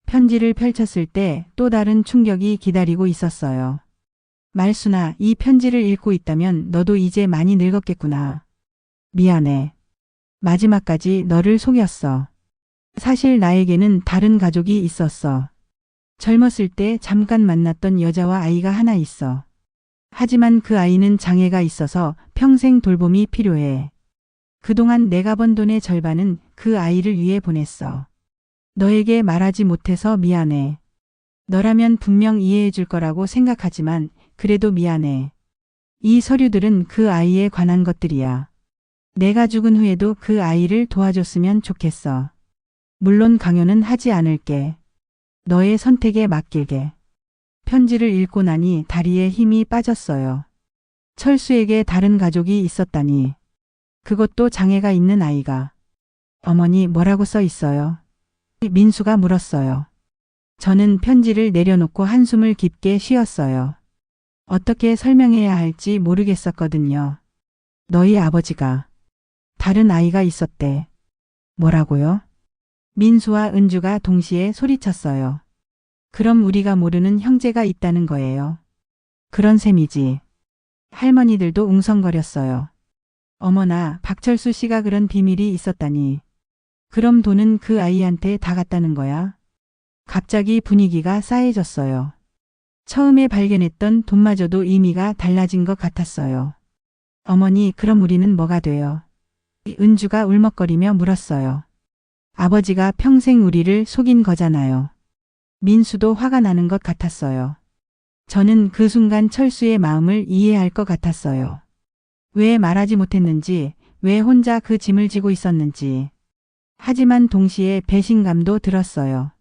편지를 펼쳤을 때 또 다른 충격이 기다리고 있었어요. 말순아, 이 편지를 읽고 있다면 너도 이제 많이 늙었겠구나. 미안해. 마지막까지 너를 속였어. 사실 나에게는 다른 가족이 있었어. 젊었을 때 잠깐 만났던 여자와 아이가 하나 있어. 하지만 그 아이는 장애가 있어서 평생 돌봄이 필요해. 그동안 내가 번 돈의 절반은 그 아이를 위해 보냈어. 너에게 말하지 못해서 미안해. 너라면 분명 이해해 줄 거라고 생각하지만 그래도 미안해. 이 서류들은 그 아이에 관한 것들이야. 내가 죽은 후에도 그 아이를 도와줬으면 좋겠어. 물론 강요는 하지 않을게. 너의 선택에 맡길게. 편지를 읽고 나니 다리에 힘이 빠졌어요. 철수에게 다른 가족이 있었다니. 그것도 장애가 있는 아이가. 어머니, 뭐라고 써 있어요? 민수가 물었어요. 저는 편지를 내려놓고 한숨을 깊게 쉬었어요. 어떻게 설명해야 할지 모르겠었거든요. 너희 아버지가 다른 아이가 있었대. 뭐라고요? 민수와 은주가 동시에 소리쳤어요. 그럼 우리가 모르는 형제가 있다는 거예요. 그런 셈이지. 할머니들도 웅성거렸어요. 어머나, 박철수 씨가 그런 비밀이 있었다니. 그럼 돈은 그 아이한테 다 갔다는 거야? 갑자기 분위기가 싸해졌어요. 처음에 발견했던 돈마저도 의미가 달라진 것 같았어요. 어머니, 그럼 우리는 뭐가 돼요? 은주가 울먹거리며 물었어요. 아버지가 평생 우리를 속인 거잖아요. 민수도 화가 나는 것 같았어요. 저는 그 순간 철수의 마음을 이해할 것 같았어요. 왜 말하지 못했는지, 왜 혼자 그 짐을 지고 있었는지. 하지만 동시에 배신감도 들었어요.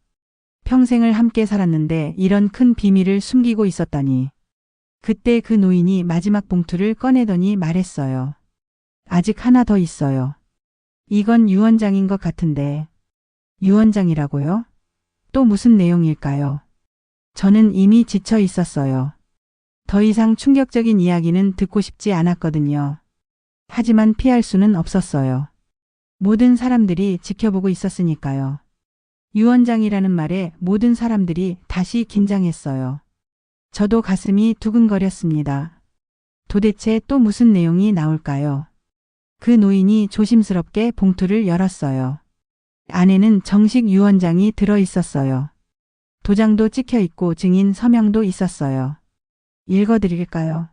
평생을 함께 살았는데 이런 큰 비밀을 숨기고 있었다니. 그때 그 노인이 마지막 봉투를 꺼내더니 말했어요. 아직 하나 더 있어요. 이건 유언장인 것 같은데. 유언장이라고요? 또 무슨 내용일까요? 저는 이미 지쳐 있었어요. 더 이상 충격적인 이야기는 듣고 싶지 않았거든요. 하지만 피할 수는 없었어요. 모든 사람들이 지켜보고 있었으니까요. 유언장이라는 말에 모든 사람들이 다시 긴장했어요. 저도 가슴이 두근거렸습니다. 도대체 또 무슨 내용이 나올까요? 그 노인이 조심스럽게 봉투를 열었어요. 안에는 정식 유언장이 들어 있었어요. 도장도 찍혀 있고 증인 서명도 있었어요. 읽어드릴까요?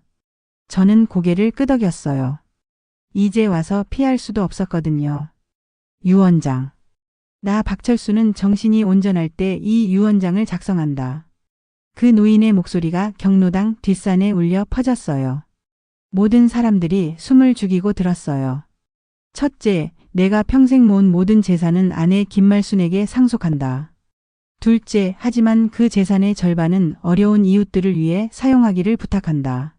저는 고개를 끄덕였어요. 이제 와서 피할 수도 없었거든요. 유 원장. 나 박철수는 정신이 온전할 때 이 유언장을 작성한다. 그 노인의 목소리가 경로당 뒷산에 울려 퍼졌어요. 모든 사람들이 숨을 죽이고 들었어요. 첫째, 내가 평생 모은 모든 재산은 아내 김말순에게 상속한다. 둘째, 하지만 그 재산의 절반은 어려운 이웃들을 위해 사용하기를 부탁한다.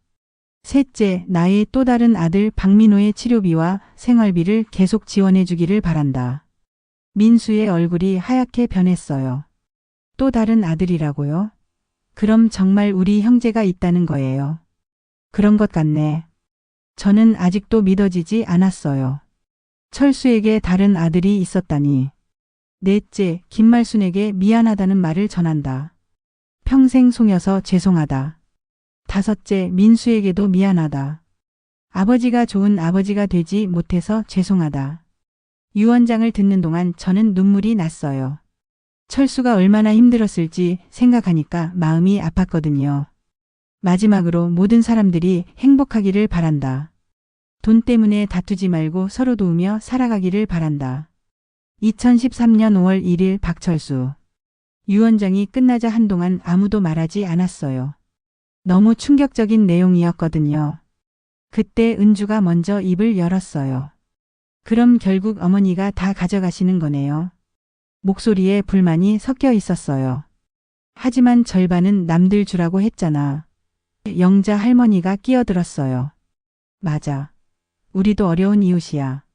셋째, 나의 또 다른 아들 박민호의 치료비와 생활비를 계속 지원해 주기를 바란다. 민수의 얼굴이 하얗게 변했어요. 또 다른 아들이라고요? 그럼 정말 우리 형제가 있다는 거예요. 그런 것 같네. 저는 아직도 믿어지지 않았어요. 철수에게 다른 아들이 있었다니. 넷째, 김말순에게 미안하다는 말을 전한다. 평생 속여서 죄송하다. 다섯째, 민수에게도 미안하다. 아버지가 좋은 아버지가 되지 못해서 죄송하다. 유언장을 듣는 동안 저는 눈물이 났어요. 철수가 얼마나 힘들었을지 생각하니까 마음이 아팠거든요. 마지막으로 모든 사람들이 행복하기를 바란다. 돈 때문에 다투지 말고 서로 도우며 살아가기를 바란다. 2013년 5월 1일 박철수. 유언장이 끝나자 한동안 아무도 말하지 않았어요. 너무 충격적인 내용이었거든요. 그때 은주가 먼저 입을 열었어요. 그럼 결국 어머니가 다 가져가시는 거네요. 목소리에 불만이 섞여 있었어요. 하지만 절반은 남들 주라고 했잖아. 영자 할머니가 끼어들었어요. 맞아. 우리도 어려운 이웃이야.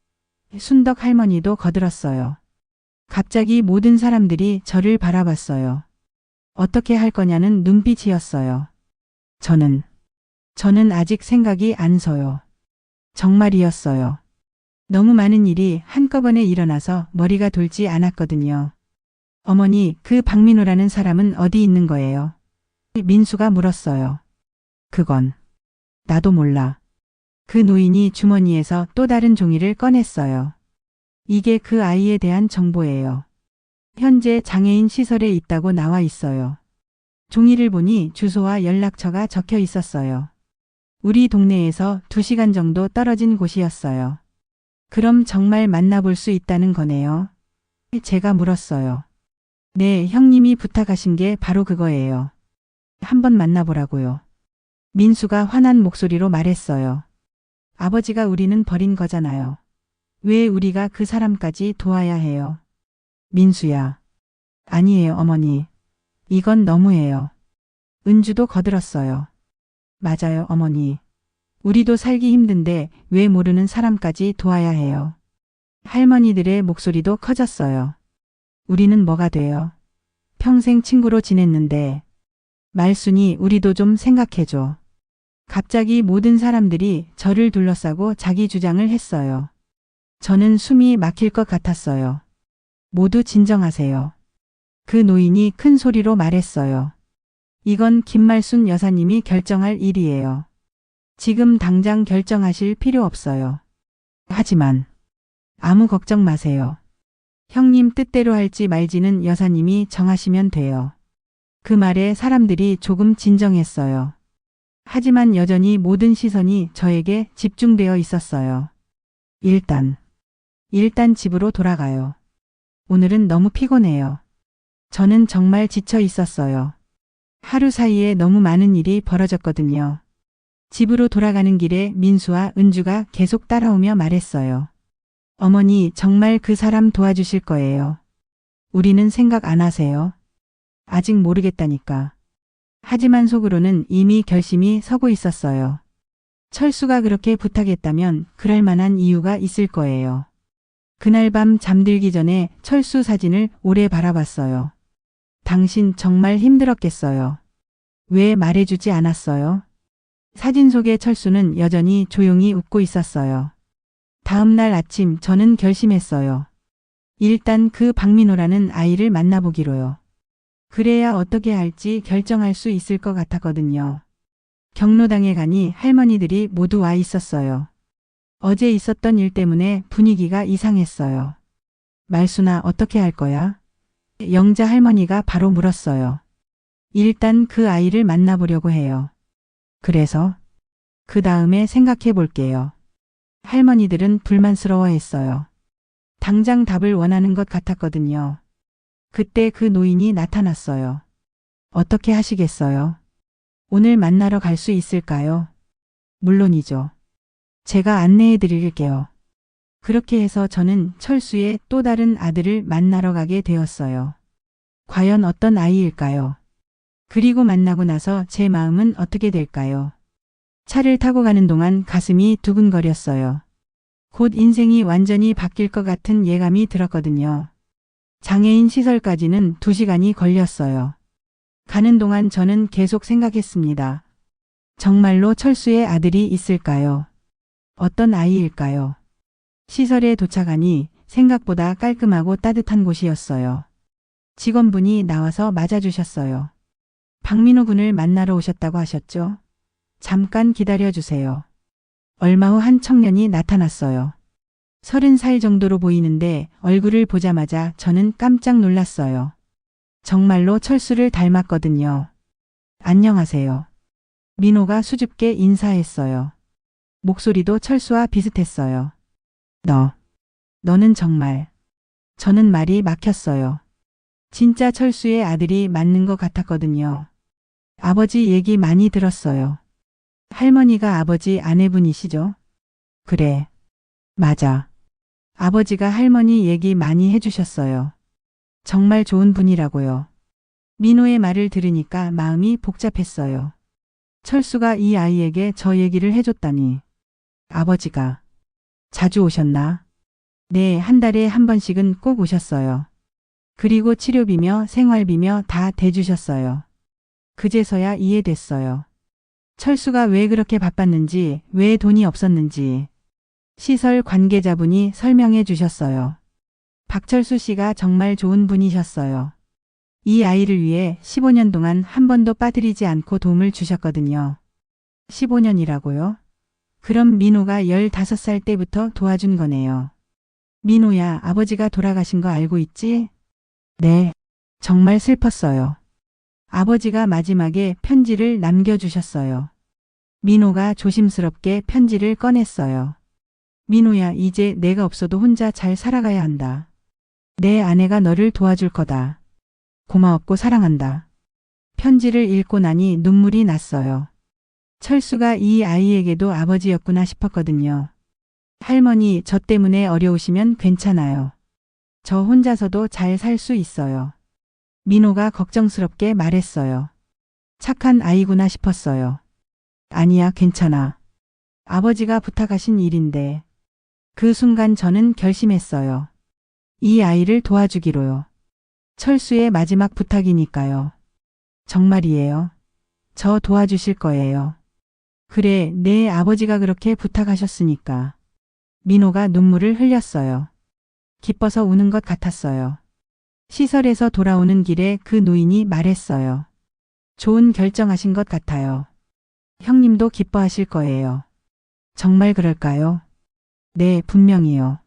순덕 할머니도 거들었어요. 갑자기 모든 사람들이 저를 바라봤어요. 어떻게 할 거냐는 눈빛이었어요. 저는 아직 생각이 안 서요. 정말이었어요. 너무 많은 일이 한꺼번에 일어나서 머리가 돌지 않았거든요. 어머니, 그 박민호라는 사람은 어디 있는 거예요? 민수가 물었어요. 그건 나도 몰라. 그 노인이 주머니에서 또 다른 종이를 꺼냈어요. 이게 그 아이에 대한 정보예요. 현재 장애인 시설에 있다고 나와 있어요. 종이를 보니 주소와 연락처가 적혀 있었어요. 우리 동네에서 2시간 정도 떨어진 곳이었어요. 그럼 정말 만나볼 수 있다는 거네요. 제가 물었어요. 네, 형님이 부탁하신 게 바로 그거예요. 한번 만나보라고요. 민수가 화난 목소리로 말했어요. 아버지가 우리는 버린 거잖아요. 왜 우리가 그 사람까지 도와야 해요? 민수야. 아니에요, 어머니. 이건 너무해요. 은주도 거들었어요. 맞아요, 어머니. 우리도 살기 힘든데 왜 모르는 사람까지 도와야 해요. 할머니들의 목소리도 커졌어요. 우리는 뭐가 돼요? 평생 친구로 지냈는데. 말순이 우리도 좀 생각해줘. 갑자기 모든 사람들이 저를 둘러싸고 자기 주장을 했어요. 저는 숨이 막힐 것 같았어요. 모두 진정하세요. 그 노인이 큰 소리로 말했어요. 이건 김말순 여사님이 결정할 일이에요. 지금 당장 결정하실 필요 없어요. 하지만 아무 걱정 마세요. 형님 뜻대로 할지 말지는 여사님이 정하시면 돼요. 그 말에 사람들이 조금 진정했어요. 하지만 여전히 모든 시선이 저에게 집중되어 있었어요. 일단 집으로 돌아가요. 오늘은 너무 피곤해요. 저는 정말 지쳐 있었어요. 하루 사이에 너무 많은 일이 벌어졌거든요. 집으로 돌아가는 길에 민수와 은주가 계속 따라오며 말했어요. 어머니, 정말 그 사람 도와주실 거예요. 우리는 생각 안 하세요? 아직 모르겠다니까. 하지만 속으로는 이미 결심이 서고 있었어요. 철수가 그렇게 부탁했다면 그럴 만한 이유가 있을 거예요. 그날 밤 잠들기 전에 철수 사진을 오래 바라봤어요. 당신 정말 힘들었겠어요. 왜 말해주지 않았어요? 사진 속의 철수는 여전히 조용히 웃고 있었어요. 다음 날 아침 저는 결심했어요. 일단 그 박민호라는 아이를 만나보기로요. 그래야 어떻게 할지 결정할 수 있을 것 같았거든요. 경로당에 가니 할머니들이 모두 와 있었어요. 어제 있었던 일 때문에 분위기가 이상했어요. 말순아, 어떻게 할 거야? 영자 할머니가 바로 물었어요. 일단 그 아이를 만나보려고 해요. 그래서 그 다음에 생각해 볼게요. 할머니들은 불만스러워했어요. 당장 답을 원하는 것 같았거든요. 그때 그 노인이 나타났어요. 어떻게 하시겠어요? 오늘 만나러 갈 수 있을까요? 물론이죠. 제가 안내해 드릴게요. 그렇게 해서 저는 철수의 또 다른 아들을 만나러 가게 되었어요. 과연 어떤 아이일까요? 그리고 만나고 나서 제 마음은 어떻게 될까요? 차를 타고 가는 동안 가슴이 두근거렸어요. 곧 인생이 완전히 바뀔 것 같은 예감이 들었거든요. 장애인 시설까지는 2시간이 걸렸어요. 가는 동안 저는 계속 생각했습니다. 정말로 철수의 아들이 있을까요? 어떤 아이일까요? 시설에 도착하니 생각보다 깔끔하고 따뜻한 곳이었어요. 직원분이 나와서 맞아주셨어요. 박민호 군을 만나러 오셨다고 하셨죠? 잠깐 기다려주세요. 얼마 후 한 청년이 나타났어요. 30살 정도로 보이는데 얼굴을 보자마자 저는 깜짝 놀랐어요. 정말로 철수를 닮았거든요. 안녕하세요. 민호가 수줍게 인사했어요. 목소리도 철수와 비슷했어요. 너는 정말. 저는 말이 막혔어요. 진짜 철수의 아들이 맞는 것 같았거든요. 아버지 얘기 많이 들었어요. 할머니가 아버지 아내분이시죠? 그래. 맞아. 아버지가 할머니 얘기 많이 해주셨어요. 정말 좋은 분이라고요. 민호의 말을 들으니까 마음이 복잡했어요. 철수가 이 아이에게 저 얘기를 해줬다니. 아버지가 자주 오셨나? 네, 한 달에 한 번씩은 꼭 오셨어요. 그리고 치료비며 생활비며 다 대주셨어요. 그제서야 이해됐어요. 철수가 왜 그렇게 바빴는지, 왜 돈이 없었는지. 시설 관계자분이 설명해 주셨어요. 박철수 씨가 정말 좋은 분이셨어요. 이 아이를 위해 15년 동안 한 번도 빠뜨리지 않고 도움을 주셨거든요. 15년이라고요? 그럼 민호가 15살 때부터 도와준 거네요. 민호야, 아버지가 돌아가신 거 알고 있지? 네. 정말 슬펐어요. 아버지가 마지막에 편지를 남겨주셨어요. 민호가 조심스럽게 편지를 꺼냈어요. 민호야, 이제 내가 없어도 혼자 잘 살아가야 한다. 내 아내가 너를 도와줄 거다. 고마웠고 사랑한다. 편지를 읽고 나니 눈물이 났어요. 철수가 이 아이에게도 아버지였구나 싶었거든요. 할머니, 저 때문에 어려우시면 괜찮아요. 저 혼자서도 잘 살 수 있어요. 민호가 걱정스럽게 말했어요. 착한 아이구나 싶었어요. 아니야, 괜찮아. 아버지가 부탁하신 일인데. 그 순간 저는 결심했어요. 이 아이를 도와주기로요. 철수의 마지막 부탁이니까요. 정말이에요. 저 도와주실 거예요. 그래, 내 아버지가 그렇게 부탁하셨으니까. 민호가 눈물을 흘렸어요. 기뻐서 우는 것 같았어요. 시설에서 돌아오는 길에 그 노인이 말했어요. 좋은 결정하신 것 같아요. 형님도 기뻐하실 거예요. 정말 그럴까요? 네, 분명히요.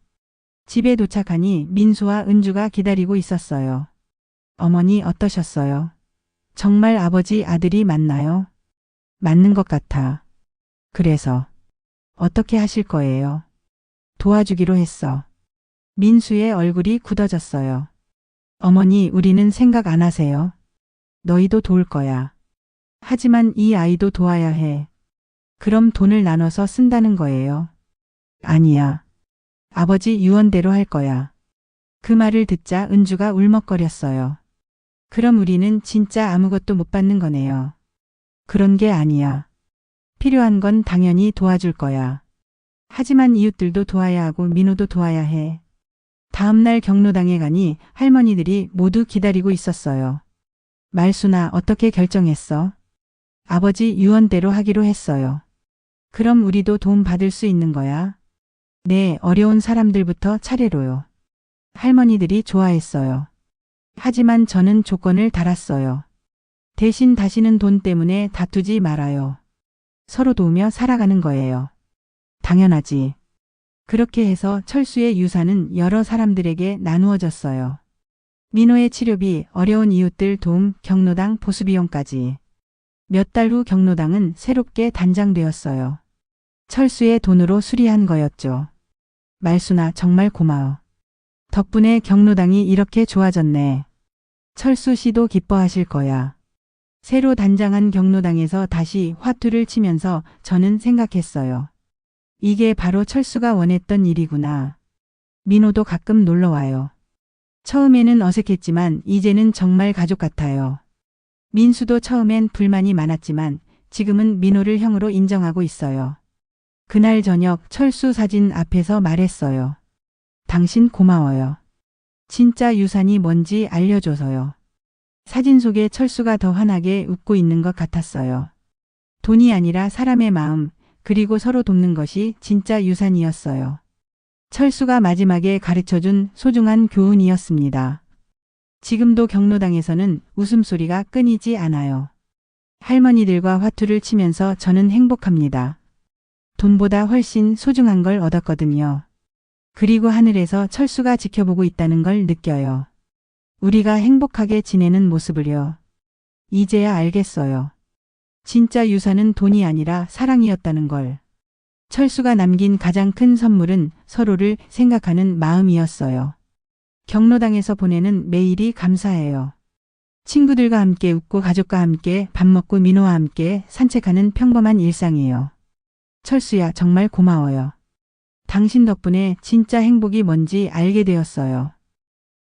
집에 도착하니 민수와 은주가 기다리고 있었어요. 어머니 어떠셨어요? 정말 아버지 아들이 맞나요? 맞는 것 같아. 그래서 어떻게 하실 거예요? 도와주기로 했어. 민수의 얼굴이 굳어졌어요. 어머니, 우리는 생각 안 하세요. 너희도 도울 거야. 하지만 이 아이도 도와야 해. 그럼 돈을 나눠서 쓴다는 거예요. 아니야. 아버지 유언대로 할 거야. 그 말을 듣자 은주가 울먹거렸어요. 그럼 우리는 진짜 아무것도 못 받는 거네요. 그런 게 아니야. 필요한 건 당연히 도와줄 거야. 하지만 이웃들도 도와야 하고 민호도 도와야 해. 다음날 경로당에 가니 할머니들이 모두 기다리고 있었어요. 말순아, 어떻게 결정했어? 아버지 유언대로 하기로 했어요. 그럼 우리도 도움 받을 수 있는 거야? 네, 어려운 사람들부터 차례로요. 할머니들이 좋아했어요. 하지만 저는 조건을 달았어요. 대신 다시는 돈 때문에 다투지 말아요. 서로 도우며 살아가는 거예요. 당연하지. 그렇게 해서 철수의 유산은 여러 사람들에게 나누어졌어요. 민호의 치료비, 어려운 이웃들 도움, 경로당 보수비용까지. 몇 달 후 경로당은 새롭게 단장되었어요. 철수의 돈으로 수리한 거였죠. 말순아, 정말 고마워. 덕분에 경로당이 이렇게 좋아졌네. 철수 씨도 기뻐하실 거야. 새로 단장한 경로당에서 다시 화투를 치면서 저는 생각했어요. 이게 바로 철수가 원했던 일이구나. 민호도 가끔 놀러 와요. 처음에는 어색했지만 이제는 정말 가족 같아요. 민수도 처음엔 불만이 많았지만 지금은 민호를 형으로 인정하고 있어요. 그날 저녁 철수 사진 앞에서 말했어요. 당신 고마워요. 진짜 유산이 뭔지 알려줘서요. 사진 속에 철수가 더 환하게 웃고 있는 것 같았어요. 돈이 아니라 사람의 마음, 그리고 서로 돕는 것이 진짜 유산이었어요. 철수가 마지막에 가르쳐준 소중한 교훈이었습니다. 지금도 경로당에서는 웃음소리가 끊이지 않아요. 할머니들과 화투를 치면서 저는 행복합니다. 돈보다 훨씬 소중한 걸 얻었거든요. 그리고 하늘에서 철수가 지켜보고 있다는 걸 느껴요. 우리가 행복하게 지내는 모습을요. 이제야 알겠어요. 진짜 유산은 돈이 아니라 사랑이었다는 걸. 철수가 남긴 가장 큰 선물은 서로를 생각하는 마음이었어요. 경로당에서 보내는 매일이 감사해요. 친구들과 함께 웃고 가족과 함께 밥 먹고 민호와 함께 산책하는 평범한 일상이에요. 철수야, 정말 고마워요. 당신 덕분에 진짜 행복이 뭔지 알게 되었어요.